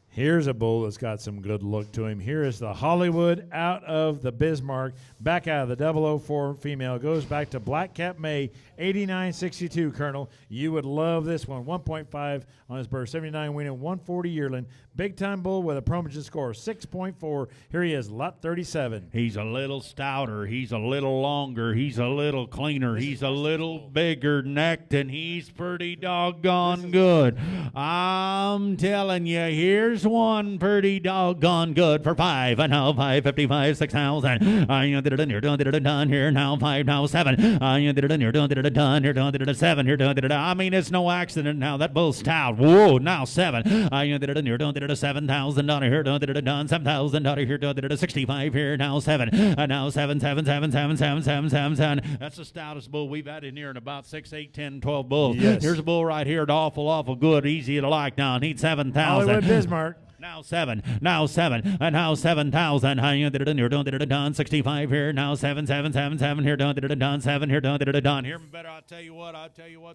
Here's a bull that's got some good look to him. Here is the Hollywood out of the Bismarck, back out of the 004 female. Goes back to Black Cap May, 89.62, Colonel. You would love this one. 1.5 on his birth, 79 weaning, 140 yearling. Big time bull with a promotion score of 6.4. Here he is, lot 37. He's a little stouter. He's a little longer. He's a little cleaner. He's a little bigger necked, and he's pretty doggone good. I'm telling you, here's one pretty doggone good for 5. And now 555, 6,000. I did it in here, did it done here. Now 5, now 7. I did it in here, did it done here, did it at 7 here, did it. I mean, it's no accident now. That bull's stout. Whoa, now 7. I did it in here, did it at $7,000 here, did it done. $7,000 here, did it at 65 here. Now 7. And now 7, 7, 7, 7, 7, 7, 7, 7. That's the stoutest bull we've had in here in about 6, 8, 10, 12 bulls. Yes. Here's a bull right here, awful good, easy to like now. Need 7,000. Hollywood Bismarck. Now 7, now 7, and now 7,000. I did it in here, did it done. 65 here, now 7, 7, 7, 7 here, did it done. 7 here, did it done. Hear me better. I'll tell you what.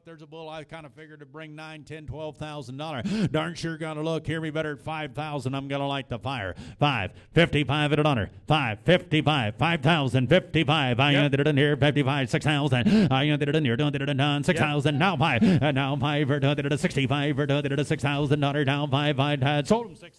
There's a bull I kind of figured to bring $9, $10, $12,000. Darn sure gonna look. Hear me better at 5,000. I'm gonna light the fire. 5, 55 at an honor. 5, 55, 5,000, 55. I did it in here, 55, 6,000. I did it in here, did it done. 6,000. Now 5, and now 5 here, did it at 65 here, did it at $6,000. Now 5. I had sold him $6,000.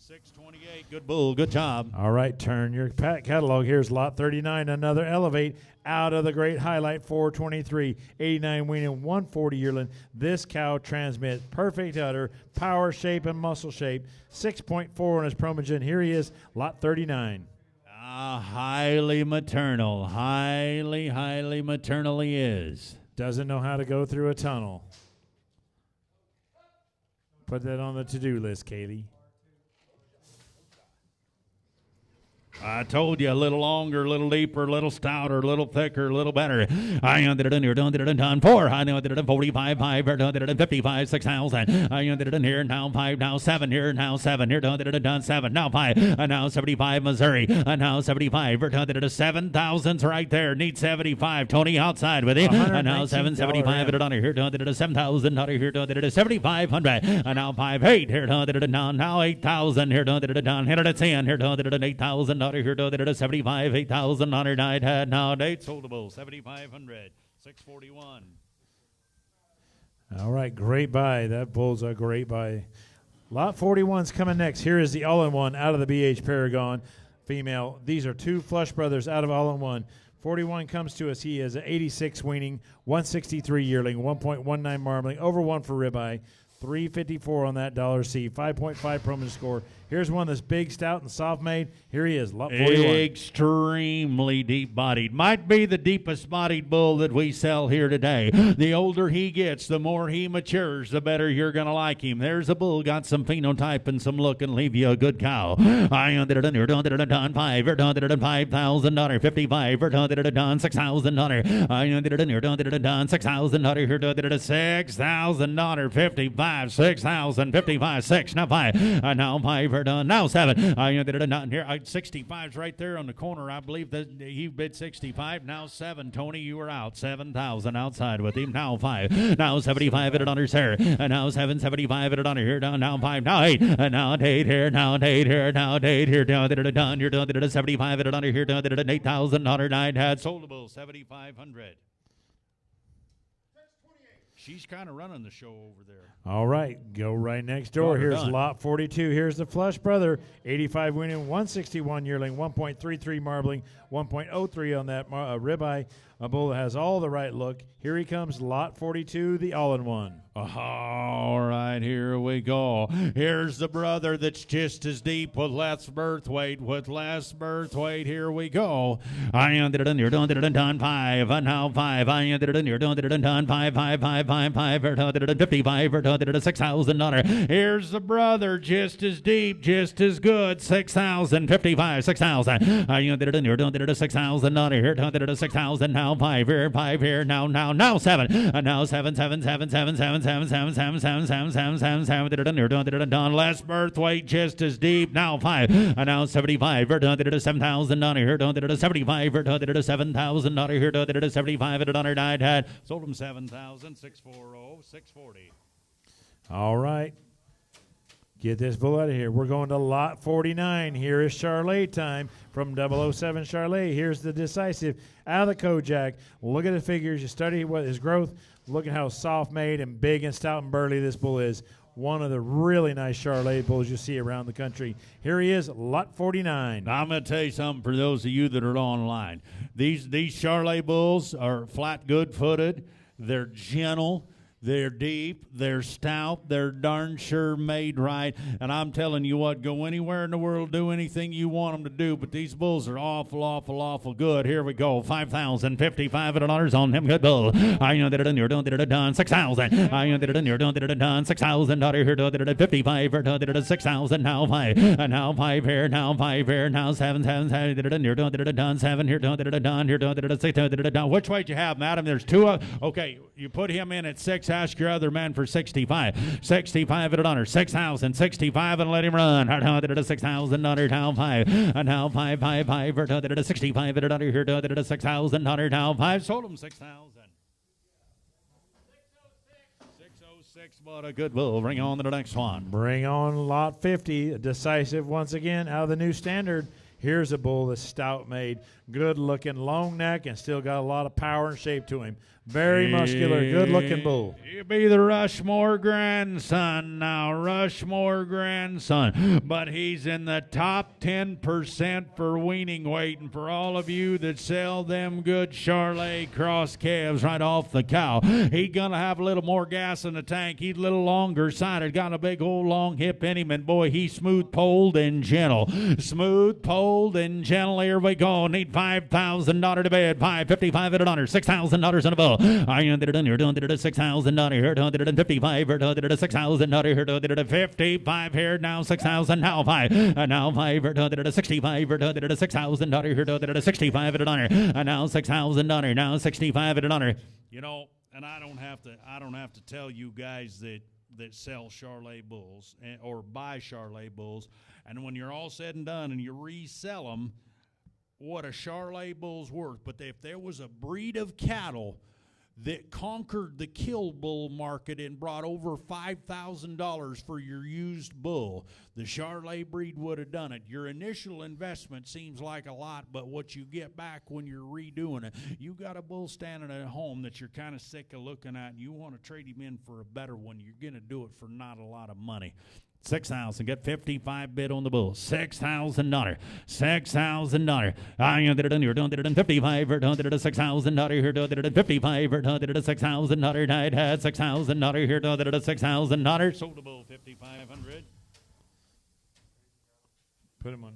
$628. Good bull. Good job. All right, turn your catalog. Here's lot 39. Another Elevate out of the Great Highlight 423. 89 weaning, 140 yearling. This cow transmits perfect udder, power shape, and muscle shape. 6.4 on his promogen. Here he is, lot 39. Highly maternal. Highly maternal he is. Doesn't know how to go through a tunnel. Put that on the to-do list, Kaylee. I told you, a little longer, a little deeper, a little stouter, a little thicker, a little better. I did it in here, did it done. 4. I did it in 45, 5, did it in 55, 6,000. I did it in here, now 5, now 7 here, now 7 here, did it done. 7, now 5, and now 75, Missouri, and now 75, did it at 7,000's right there. Need 75. Tony outside with it, and now 775 at it on here, did it at 7,000 here, did it at 7,500, and now 5, 8 here, did it done. Now 8,000 here, did it done. Hit it at 10 here, did it at 8,000 here, did it at 75, 8,000 on her night had now date soldable 7,500, 641. All right, great buy. That bull's a great buy. Lot 41's coming next. Here is the all-in-one out of the BH Paragon female. These are 2 Flush Brothers out of all-in-one. 41 comes to us. He is an 86 weaning, 163 yearling, 1.19 marbling, over 1 for ribeye. $354 on that $C. 5.5 promo score. Here's one that's big, stout, and soft made. Here he is, lot 41. Extremely deep-bodied. Might be the deepest-bodied bull that we sell here today. The older he gets, the more he matures, the better you're going to like him. There's a bull, got some phenotype and some look, and leave you a good cow. I did it under, done it done $5, or done it $5,000, 55, or done it done $6,000. I did it under, done it done $6,000, here done it $6,000, 55, 6,000, 55, 6, now 5, now 5, or done, now 7. I did it done here. 65's right there on the corner. I believe that he bid 65. Now 7. Tony, you are out. 7,000 outside with him. Now 5. Now 75 at it under here. And now 775 at it under here. Now 5. Now 8. And now 8 here. Now 8 here. Now 8 here. Down did it done. You're done did it 75 at it under here. Down did it $8,000. Had soldable 7,500. She's kind of running the show over there. All right, go right next door. Here's done. lot 42. Here's the Flush Brother, 85 winning, 161 yearling, 1.33 marbling, 1.03 on that ribeye. A bull that has all the right look. Here he comes, lot 42, the all-in-one. All right, here we go. Here's the brother that's just as deep with less birth weight. Here we go. I ended it in here, done it done 5, and now 5. I ended it in here, done it done 5, 5, 5, 5, 5, or done it 55, or done it $6,000. Here's the brother, just as deep, just as good. 6,000, 55, 6,000. I ended it in here, done it $6,000. Here, done it 6,000. Now 5 here, now 7, and now 7, 7, 7, 7, 7, 7, 7, 7, 7, 7, 7, 7, 7, did it under, done it done, less birth weight, just as deep. Now 5, and now 75, or done it $7,000 here, done it 75, or done it $7,000 here, done it 75 at it under died had sold him 7,000, 640, 640. All right. Get this bull out of here. We're going to lot 49. Here is Charolais time from 007 Charolais. Here's the decisive out of the Kojak. Look at the figures. You study what his growth. Look at how soft made and big and stout and burly this bull is. One of the really nice Charolais bulls you see around the country. Here he is, lot 49. Now, I'm going to tell you something for those of you that are online. These Charolais bulls are flat, good-footed. They're gentle. They're deep, they're stout, they're darn sure made right. And I'm telling you what, go anywhere in the world, do anything you want them to do, but these bulls are awful good. Here we go, 5,000, 55 $100 on them good bull. I did it in here, done it done, 6,000. I did it in here, done it done, $6,000 here, done it 55, or done it 6,000, now 5. And now 5 here, now 5 here, now 7, 7, 7, did it in here, done it done, 7 here, done it done, here, done it 6, done it done. Which way do you have, madam? There's 2. Okay, you put him in at 6. Ask your other man for 65. 65 at it under 6,000. 65 and let him run. How did it 6,000 under now 5. And now 5, 5, 5. Or did it 65 at it under here. Did it 6,000 under now 5. Sold him 6,000. 606. What a good bull. Bring on to the next one. Bring on lot 50. Decisive once again out of the new standard. Here's a bull that's stout made, good looking, long neck, and still got a lot of power and shape to him. Very muscular, good looking bull. You be the Rushmore grandson now, Rushmore grandson. But he's in the top 10% for weaning weight. And for all of you that sell them good Charolais cross calves right off the cow, he's going to have a little more gas in the tank. He's a little longer sided, got a big old long hip in him. And boy, he's smooth poled and gentle. Smooth poled and gentle. Here we go. Need $5,000 to bid. 555 at it under. $6,000 in a bull. I did it in here, done it at $6,000 here, done it at 55, or done it at $6,000 here, done it at 55 here, now 6,000, now 5, and now 5, or done it at 65, or done it at $6,000 here, done it at 65 at it under, and now $6,000, now 65 at it under. You know, and I don't have to tell you guys that sell Charolais bulls or buy Charolais bulls, and when you're all said and done and you resell them, what a Charolais bull's worth. But if there was a breed of cattle that conquered the kill bull market and brought over $5,000 for your used bull, the Charolais breed would have done it. Your initial investment seems like a lot, but what you get back when you're redoing it, you got a bull standing at home that you're kind of sick of looking at, and you want to trade him in for a better one, you're going to do it for not a lot of money. 6,000. Get 55 bid on the bull. $6,000. $6,000. I did it. You're done. Did it in 55. You're done. Did it $6,000. You're done. Did it in 55. You're done. Did it $6,000. Night had $6,000. You're done. Did it $6,000. Sold the bull 5,500. Put him on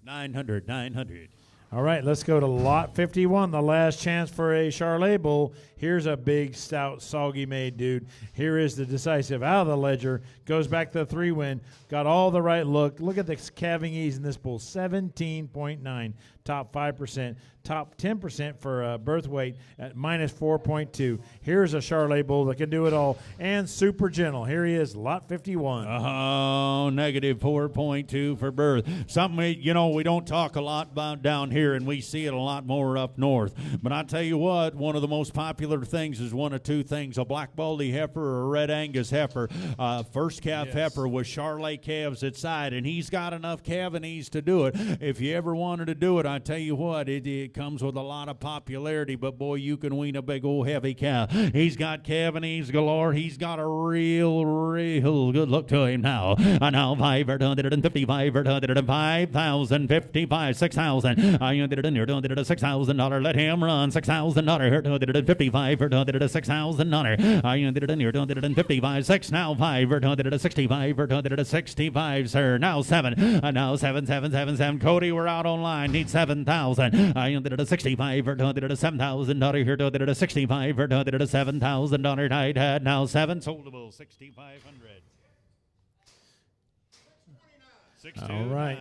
900. 900. All right, let's go to lot 51, the last chance for a Charolais bull. Here's a big, stout, soggy-made dude. Here is the decisive out of the ledger. Goes back to the 3-win. Got all the right look. Look at the calving ease in this bull, 17.9. Top 5%. Top 10% for birth weight at minus 4.2. Here's a Charolais bull that can do it all. And super gentle. Here he is, lot 51. Oh, negative 4.2 for birth. Something, we don't talk a lot about down here, and we see it a lot more up north. But I tell you what, one of the most popular things is one of two things, a black baldy heifer or a red Angus heifer. First calf heifer with Charolais calves at side, and he's got enough calving ease to do it. If you ever wanted to do it, I tell you what, it comes with a lot of popularity, but boy, you can wean a big old heavy cow. He's got calving ease galore. He's got a real good look to him now. And now 555, 5,000, 55, 6,000. I did it in here, did it a $6,000. Let him run, $6,000. Did it 55, did it a $6,000. I did it in here, did it in 55, 6, now 5, did it a 65, did it a 65, sir. Now 7, and now 7, 7, 7, 7. Cody, we're out online. Need 7,000. I did it a 65, did it a $7,000. Here, did it a 65, did it a $7,000. Night had now 7, soldable, 6,500. All right.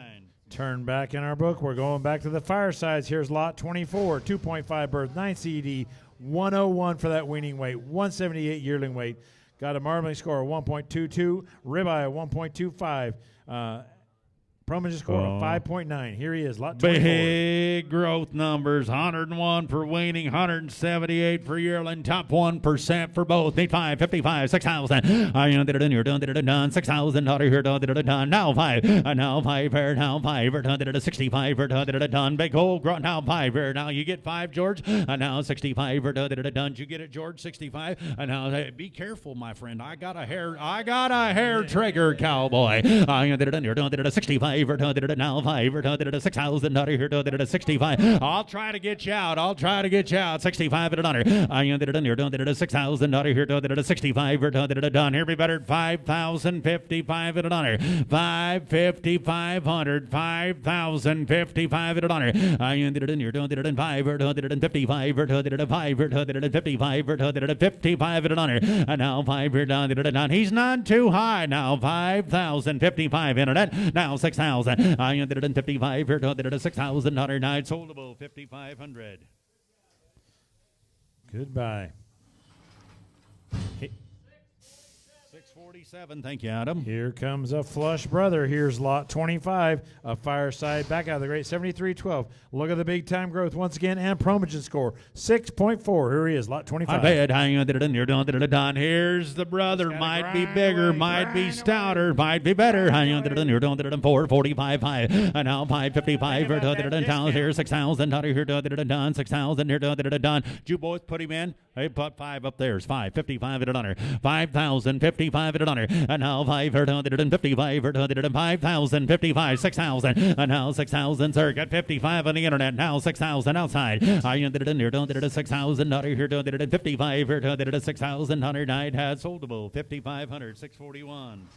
Turn back in our book. We're going back to the firesides. Here's lot 24, 2.5 birth, 9 CD, 101 for that weaning weight, 178 yearling weight. Got a marbling score of 1.22, ribeye of 1.25. Promotion score of 5.9. Here he is, lot 24. Big growth numbers. 101 for weaning, 178 for yearling, top 1% for both. Need 5, 55, 6,000. I did it in here, did it done. $6,000 here, did it done. Now 5, now 5 here, now 5 here, did it a 65 here, did it done. Big old growth, now 5 here. Now you get 5, George. Now 65 here, did it done. Did you get it, George? 65. And now be careful, my friend. I got a hair trigger, cowboy. I did it in here, did it a 65. Now 5, did it a $6,000 here, did it a 65. I'll try to get you out. 65 at $1. I did it in here, did it a $6,000 here, did it a 65, did it done. Here be better 5,055 at $1. 5,500, 5,055 at $1. I did it in here, did it in 5, did it in 55, did it a 5, did it in 55, did it a 55 at $1. And now 5 here, did it done. He's not too high now. 5,055 internet. Now 6,000. I did it in 55 here, did it a $6,000 night, soldable 5,500. Goodbye. 647, thank you, Adam. Here comes a flush brother. Here's lot 25, a fireside back out of the great 73-12. Look at the big time growth once again and promotion score 6.4. Here he is, lot 25. I bet I did it in here, did it done. Here's the brother, might be bigger, might be stouter, might be better. I did it in here, did it in 4, 45, 5, and now 555. Did it in town here, 6,000 here, did it done, 6,000 here, did it done. Did you both put him in? Hey, put 5 up there. It's 555 at $1. 5,055 at $1. And now 5 did it in 55, did it in 5,055, 6,000, and now 6,000, sir. Got 55 on the internet. Now 6,000 outside. I did it in here, did it a $6,000 here, did it in 55, did it a $6,000 night had soldable 5,500, 641.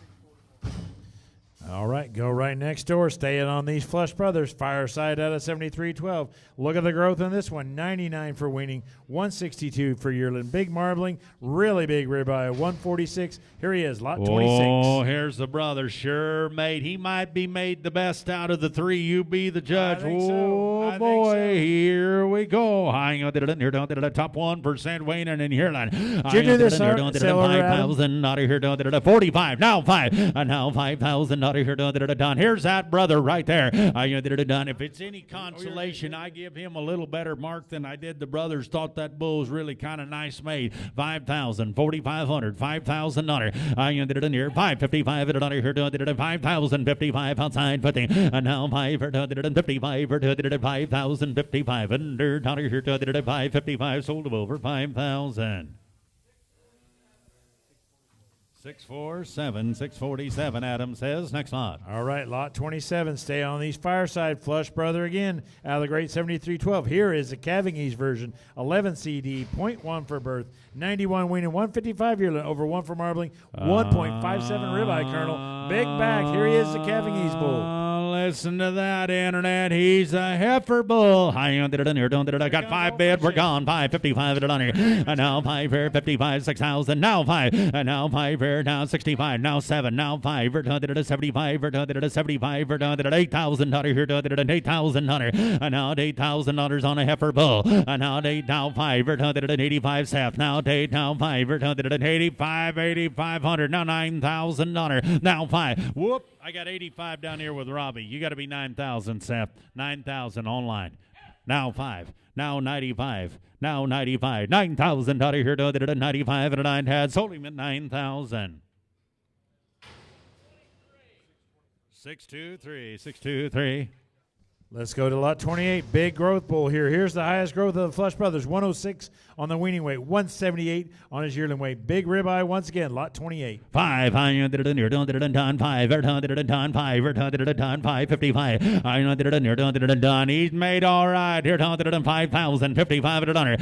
All right, go right next door. Staying on these flush brothers. Fireside out of 73-12. Look at the growth in this one. 99 for weaning, 162 for yearling. Big marbling, really big ribeye, 146. Here he is, lot 26. Oh, here's the brother. Sure, mate. He might be made the best out of the 3. You be the judge. Oh, boy, here we go. I did it in here, did it a top 1% weaning in yearling. Did you do this, sir? Did it 5,000 out of here, did it a 45. Now 5, and now 5,000 out of here, did it done. Here's that brother right there. I did it done. If it's any consolation, I give him a little better mark than I did the brothers. Thought that bull was really kind of nice made. 5,000, 4,500, 5,000 under. I did it in here. 555 at under here. Did it at 5,055 outside 50. And now 5 did it at 55. Did it at 5,055 under. Down here. Did it at 555. Sold him over 5,000. 647, 647, Adam says. Next lot. All right, lot 27. Stay on these fireside. Flush Brother again out of the great 7312. Here is the Calving Ease version. 11 CD, 0.1 for birth, 91 weaning, 155 yearling, over 1 for marbling, 1.57 ribeye kernel. Big back. Here he is, the Calving Ease bull. Listen to that, Internet. He's a heifer bull. I got 5 bid. We're gone. 555 it on here. And now 5 here. 55, 6,000. Now 5. And now 5 here. Now 65. Now 7. Now 5. 75. 75. 8,000 here. 8,000 and now $8,000 on a heifer bull. And now 8. Now 5. 85 Seth. Now 8. Now 5. 85. 8,500. Now $9,000. Now 5. Whoop. I got 85 down here with Robbie. You got to be 9,000, Seth. 9,000 online. Now 5. Now 95. Now 95. 9,000 out of here. 95 and a 9 had. Sold him at 9,000. 623. 623. Let's go to lot 28. Big growth bull here. Here's the highest growth of the Flush Brothers. 106 on the weaning weight. 178 on his yearling weight. Big ribeye once again. Lot 28. 5. 555. He's made all right. Here 5,000. 55 at a dollar.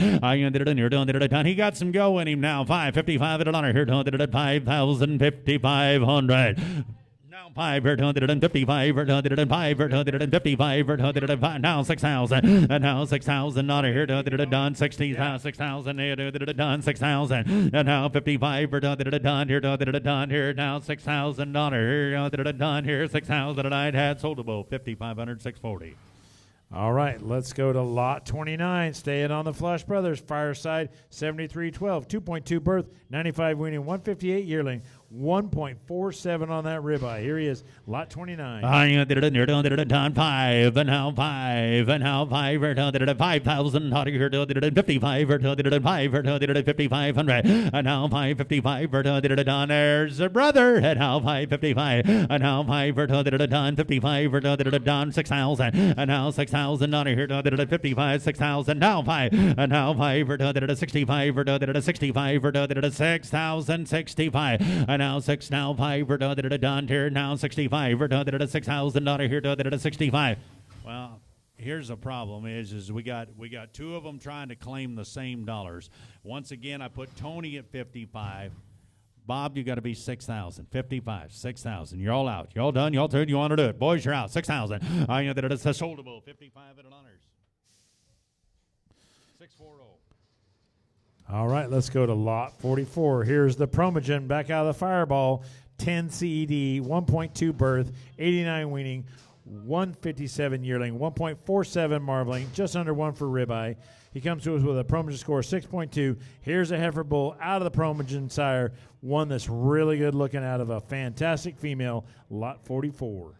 He got some go in him now. 555 at a dollar. Here 5,000. 5,500. Now 5, 155, 155, now 6,000, and now 6,000 on here, done 60,000, 6,000, done 6,000, and now 55, done here, now 6,000 on here, done here, 6,000, and I had sold a boat, 5,500, 640. All right, let's go to lot 29. Staying on the Flush Brothers. Fireside, 7312, 2.2 birth, 95 weaning, 158 yearling, 1.47 on that ribeye. Here he is, lot 29. I did it, done 5, and now 5, and now 5, 5,000, 55, 5,500, and now 555, done. There's a brother, and now 555, and now 5, done 55, done 6,000, and now 6,000 on here, 55, 6,000, now 5, and now 5, 65, 65, 6,000, 65, and now 6, now 5, done here, now 65, 6,000 on here, 65. Well, here's the problem is we got 2 of them trying to claim the same dollars. Once again, I put Tony at 55. Bob, you got to be 6,000. 55, 6,000. You're all out. You're all done. You're all turned. You want to do it. Boys, you're out. 6,000. I know that it's a soldable. 55 at an honors. 640. All right, let's go to lot 44. Here's the Promogen back out of the Fireball. 10 CED, 1.2 birth, 89 weaning, 157 yearling, 1.47 marbling, just under 1 for ribeye. He comes to us with a Promogen score of 6.2. Here's a heifer bull out of the Promogen sire, one that's really good looking out of a fantastic female, lot 44.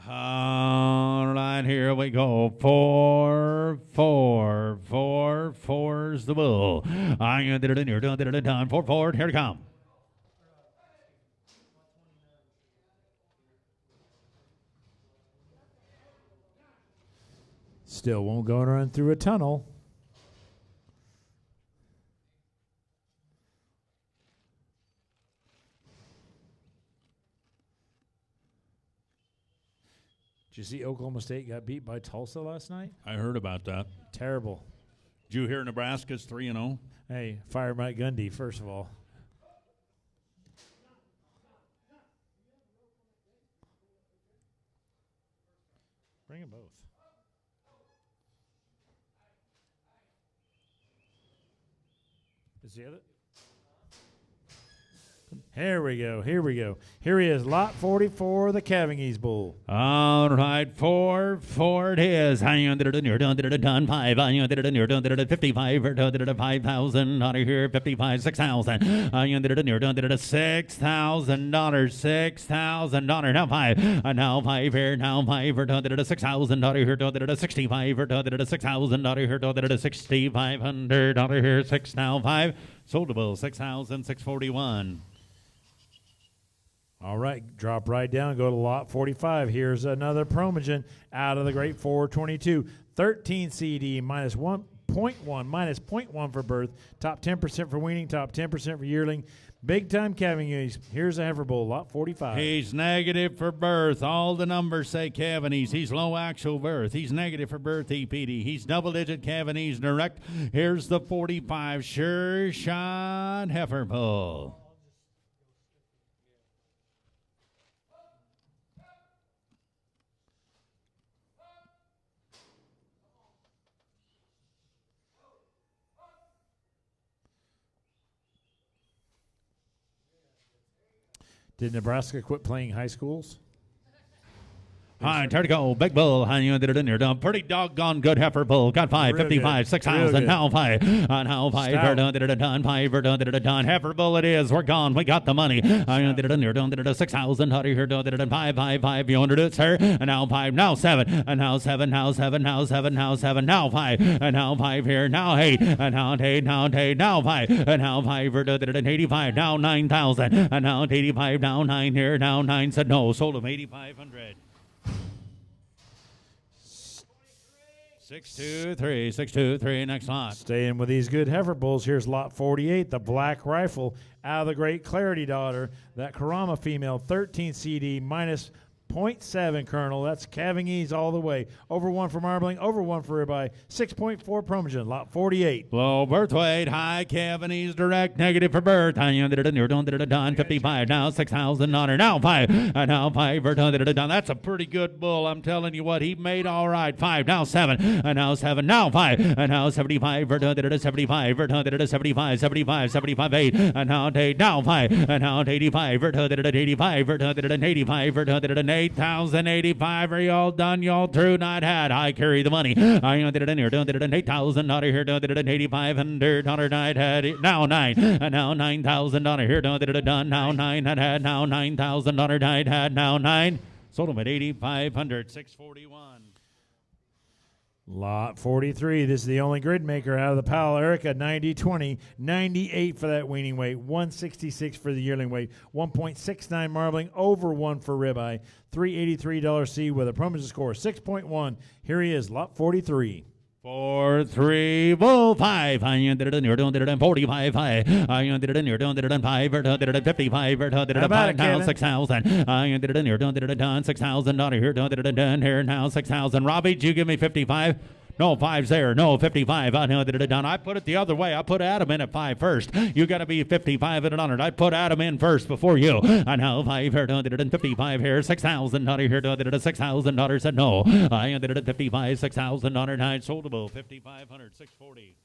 All right, here we go. 4, 4, 4, 4's the bull. I did it in here, done 4, 4, here to come. Still won't go and run through a tunnel. Did you see Oklahoma State got beat by Tulsa last night? I heard about that. Terrible. Did you hear Nebraska's 3-0? Hey, fire Mike Gundy, first of all. Bring them both. Is the other? Here we go. Here we go. Here he is, lot 44, the Calving Ease bull. All right, 4, 4 it is. I did it in here, done 5. I did it in here, done 55, 5,000 out of here, 55, 6,000. I did it in here, done $6,000, $6,000. Now 5, now 5 here, now 5, done 6,000 out of here, done 65, done 6,000 out of here, done 6,500 out of here, 6 now 5. Sold a bull, 6,641. All right, drop right down, go to lot 45. Here's another Promogen out of the great 422. 13 CD minus 1 minus 0.1 for birth, top 10% for weaning, top 10% for yearling. Big time calving age. Here's a heifer bull, lot 45. He's negative for birth. All the numbers say calving. He's low actual birth. He's negative for birth, EPD. He's double-digit calving direct. Here's the 45 Sure Shot heifer bull. Did Nebraska quit playing high schools? High, turn to go, big bull, high, you did it in your dump. Pretty doggone good heifer bull. Got 555, 6,000, now 5. Now 5, did it done, 5, did it done. Heifer bull it is, we're gone, we got the money. I did it in your dump, did it 6,000, out of here, did it 5, 5, 5, you under it, sir. And now 5, now 7, and now 7, now 7, now 7, now 7, now 5, and now 5 here, now 8, and now 8, now 8, now 5, and now 5, did it 85, now 9,000, and now 85, now 9 here, now 9 said no, sold him 8,500. 623, next lot. Staying with these good heifer bulls, here's lot 48, the Black Rifle out of the Great Clarity daughter. That Karama female, 13 CD, minus 0.7 Colonel. That's calving ease all the way. Over 1 for marbling, over 1 for ribeye, 6.4 Promogen, lot 48. Low birth weight, high calving ease direct, negative for birth. I did it, you're done, did it done, 55, now 6,000 on her, now 5, and now 5, did it done. That's a pretty good bull. I'm telling you what, he made all right. 5, now 7, and now 7, now 5, and now 75, did it 75, did it 75, 75, 75, 8, and now 8, now 5, and now 85, did it 85, did it 85, did it 8,085. Are y'all done? Y'all through? Not had. I carry the money. I did it in here. Did it in 8,000 out of here. Did it in 8,500 on her night. Had it now 9. And now 9,000 on her here. Did it done. Now 9 and had now 9,000 on her night. Had now 9. Sold them at 8,500. 641. Lot 43. This is the only grid maker out of the Powell Erica, 90-20, 98 for that weaning weight, 166 for the yearling weight, 1.69 marbling, over 1 for ribeye, $383 C with a Promogen score 6.1. Here he is, lot 43. 4-3 bull 5. I did it in here, did it in 45. I did it in here, did it in 5, did it in 55, did it in 5, now 6,000. I did it in here, did it in 6,000 out of here, did it in here, now 6,000. Robbie, did you give me 55? No, 5's there. No, 55. I did it done. I put it the other way. I put Adam in at 5 first. You got to be 55 at 100. I put Adam in first before you. I know 5 here. Did it in 55 here. 6,000 out of here. Did it at 6,000. Daughter said no. I did it at 55. 6,000 on her night. Soldable. 5,500. 640.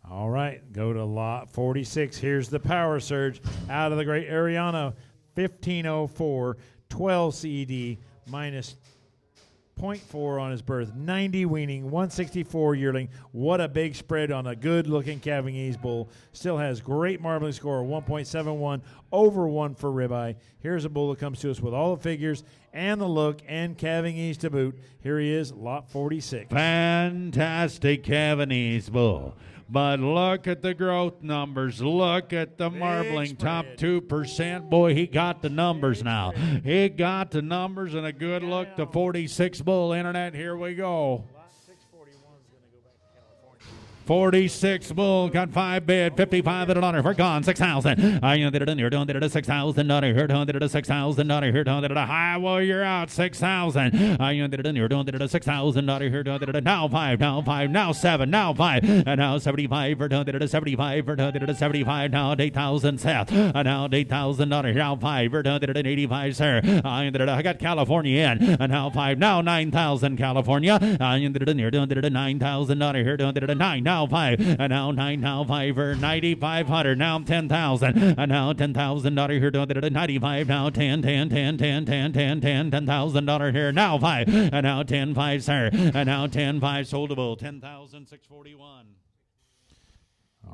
All right, go to lot 46. Here's the Power Surge out of the Great Ariana, 1504, 12 CED, minus 0.4 on his birth, 90 weaning, 164 yearling. What a big spread on a good-looking calving ease bull. Still has great marbling score, 1.71, over 1 for ribeye. Here's a bull that comes to us with all the figures and the look and calving ease to boot. Here he is, lot 46. Fantastic calving ease bull. But look at the growth numbers. Look at the marbling, top 2%. Boy, he got the numbers now. He got the numbers and a good look. The 46 bull internet. Here we go. 46 bull, got 5 bid, 55 at an honor. We're gone, 6,000. I did it in here, did it at 6,000. Honor here, did it at 6,000. Honor here, did it at high. Well, you're out, 6,000. I did it in here, did it at 6,000. Honor here, did it at now 5, now 5, now 7, now 5, and now 75. Did it at 75. Did it at 75. Now 8,000 Seth. Now 8,000. Honor here, now 5. Did it at 85, sir. I did it. I got California in. And now 5. Now 9,000 California. I did it in here, did it at 9,000. Honor here, did it at 9. Now 5, and now 9, now 5 for 9,500, now 10,000, and now 10,000 here, did it at 95, now 10, 10, 10, 10, 10, 10, 10, $10,000 here, now 5, and now 10, 5, sir, and now 10, 5, soldable, 10,641.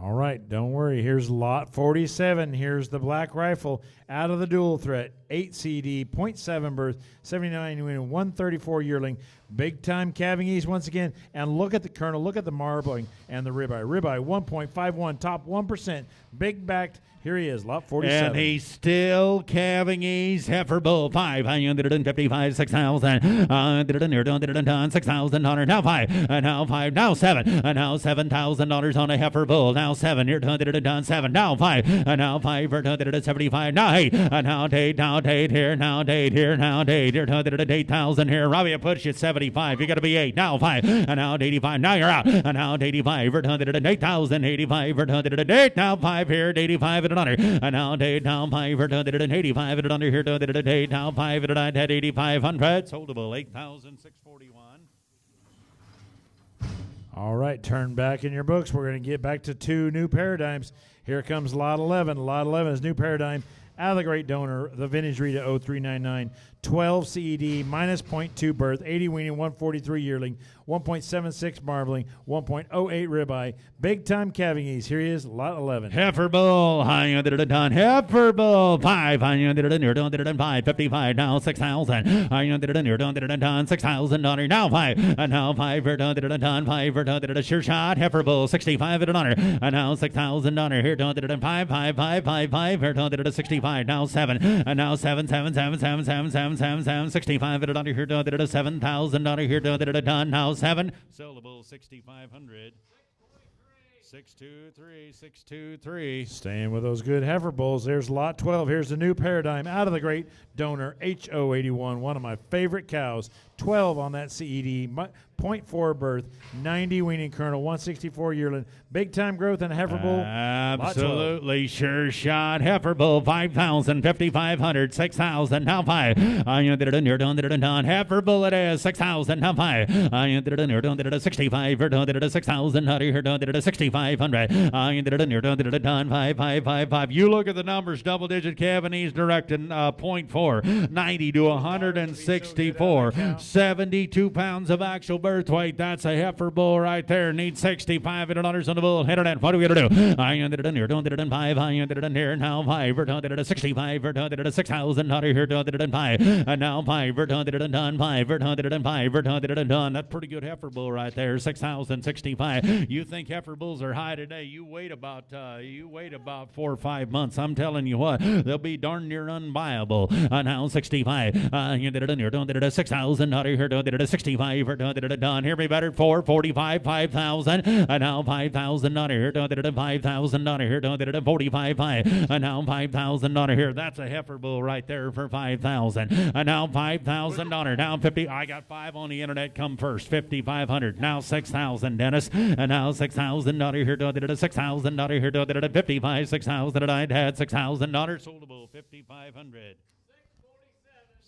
All right, don't worry. Here's lot 47. Here's the Black Rifle out of the dual threat. 8 CD, 0.7 birth, 79 win, 134 yearling. Big time calving ease once again. And look at the kernel, look at the marbling and the ribeye. Ribeye 1.51, top 1%, big backed. Here he is, lot 47. And he's still calving ease. Heifer bull 555, 6,000. 6,000. Now 5. Now 5. Now 7. Now $7,000 on a heifer bull. Now 7. You're done 7. Now 5. Now 5 for 75. Now 8. Now 8. Now 8 here. Now 8 here. Now 8. You're 8,000 here. Robbie, I put you at 75. You got to be 8. Now 5. Now 85. Now you're out. Now 85 for 8,000. 85 for 8. Now 5 here. 85 and under. Now 8. Now 5 for 85 and under here. 8. Now 5 and at 8,500. Soldable 8,641. All right, turn back in your books. We're going to get back to 2 new paradigms. Here comes lot 11. Lot 11 is new paradigm. Out of the great donor, the vintage Rita 0399, 12 CED, minus 0.2 birth, 80 weaning, 143 yearling, 1.76 marbling, 1.08 ribeye, big time calving ease. Here he is, lot 11. Heifer bull, high under the done. Heifer bull, 5, high under the near, don't it 5, 55, now 6,000. High under the near, don't it done, $6,000. Now 5, and now 5 for don't it done, 5 for don't it sure shot. Heifer bull, 65 at an honor, and now $6,000. Here don't it 5, 5, 5, 5, 5, here don't it 65. Now 7, and now 7, 7, 7, 7, 7, 7, 7, 7, 65 at an honor. Here don't it $7,000. Here don't it done. Now 7, sellable 6,500. 623, 623. Staying with those good heifer bulls. There's lot 12. Here's the new paradigm out of the great donor HO81, one of my favorite cows. 12 on that CED, 0.4 birth, 90 weaning kernel, 164 yearling. Big time growth in a heifer bull. Absolutely sure shot. Heifer bull 5,000, 5,500, 6,000. Now 5. I did it in here, done it done. Heifer bull it is 6,000. Now 5. I did it in here, done it 65. Done it 6,000. Out of here, done it 6,500. I did it in here, done it done 5, 5, 5, 5. You look at the numbers, double digit calving ease directing 0.4, 90 to 164. 72 pounds of actual birth weight. That's a heifer bull right there. Needs 65 $100 on the bull. Hit it in. What are we going to do? I ended it in here. Don't it in 5. I ended it in here. Now 5. We're done it at 65. We're done it at 6,000. Out of here. Done it in 5. And now 5. We're done it in done. 5. We're done it in 5. We're done it in done. That's pretty good heifer bull right there. 6,065. You think heifer bulls are high today? You wait about 4 or 5 months. I'm telling you what, they'll be darn near unbuyable. Now 65. I ended it in here. Don't it at 6,000. Out of here. Done it at 65. We're done it at done. Here we better 445. 5,000. And now 5,000 on here. Done it at 5,000 on here. Done it at 45. 5. And now 5,000 on here. That's a heifer bull right there for 5,000. And now 5,000 on her. Now 50. I got 5 on the internet. Come first. 5,500. Now 6,000, Dennis. And now 6,000 on here. Done it at 6,000 on here. Done it at 55. 6,000 and I'd had 6,000 on her. Soldable 5,500.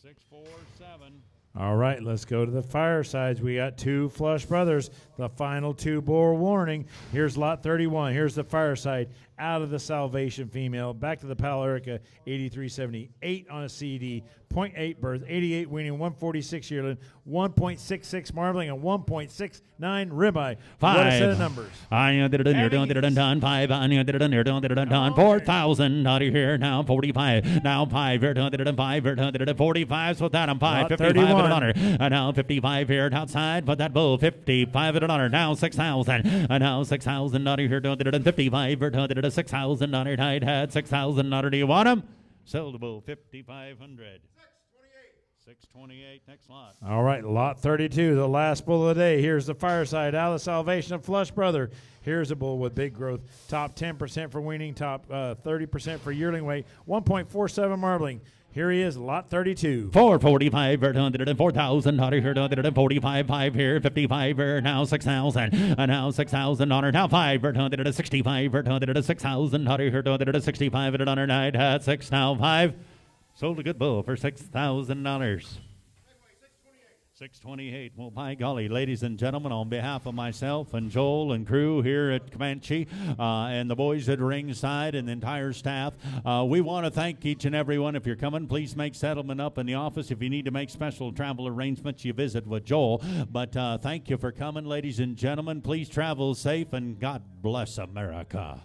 647. All right, let's go to the firesides. We got 2 flush brothers, the final 2 bore warning. Here's lot 31. Here's the fireside out of the Salvation female. Back to the Pal Erica 8378 on a CD, 0.8 birth, 88 weaning, 146 yearling, 1.66 marbling, and 1.69 ribeye. 5. What a set of numbers. I did it in here, done it and done. 5. I did it in here, done it and done. 4,000 out of here now. 45. Now 5. Here, done it and 5. Here, done it at 45. So that I'm 5. 55 at an honor. And now 55 here outside. But that bull 55 at an honor. Now 6,000. And now 6,000 out of here, done it and 55. Here, done it at 6,000 on it. I'd had 6,000 on it. Do you want them? Sell the bull 5,500. 628, next lot. All right, lot 32, the last bull of the day. Here's the fireside out of the Salvation of Flush Brother. Here's a bull with big growth. Top 10% for weaning, top 30% for yearling weight, 1.47 marbling. Here he is, lot 32. 445, 4,000, out of here, 45, 5 here, 55 here, now 6,000, and now 6,000 on her, now 5, 65, 6,000, out of here, 65, and on her night, at 6, now 5. Sold a good bull for $6,000. 628. Well, by golly, ladies and gentlemen, on behalf of myself and Joel and crew here at Comanche and the boys at ringside and the entire staff, we want to thank each and every one. If you're coming, please make settlement up in the office. If you need to make special travel arrangements, you visit with Joel. But thank you for coming, ladies and gentlemen. Please travel safe, and God bless America.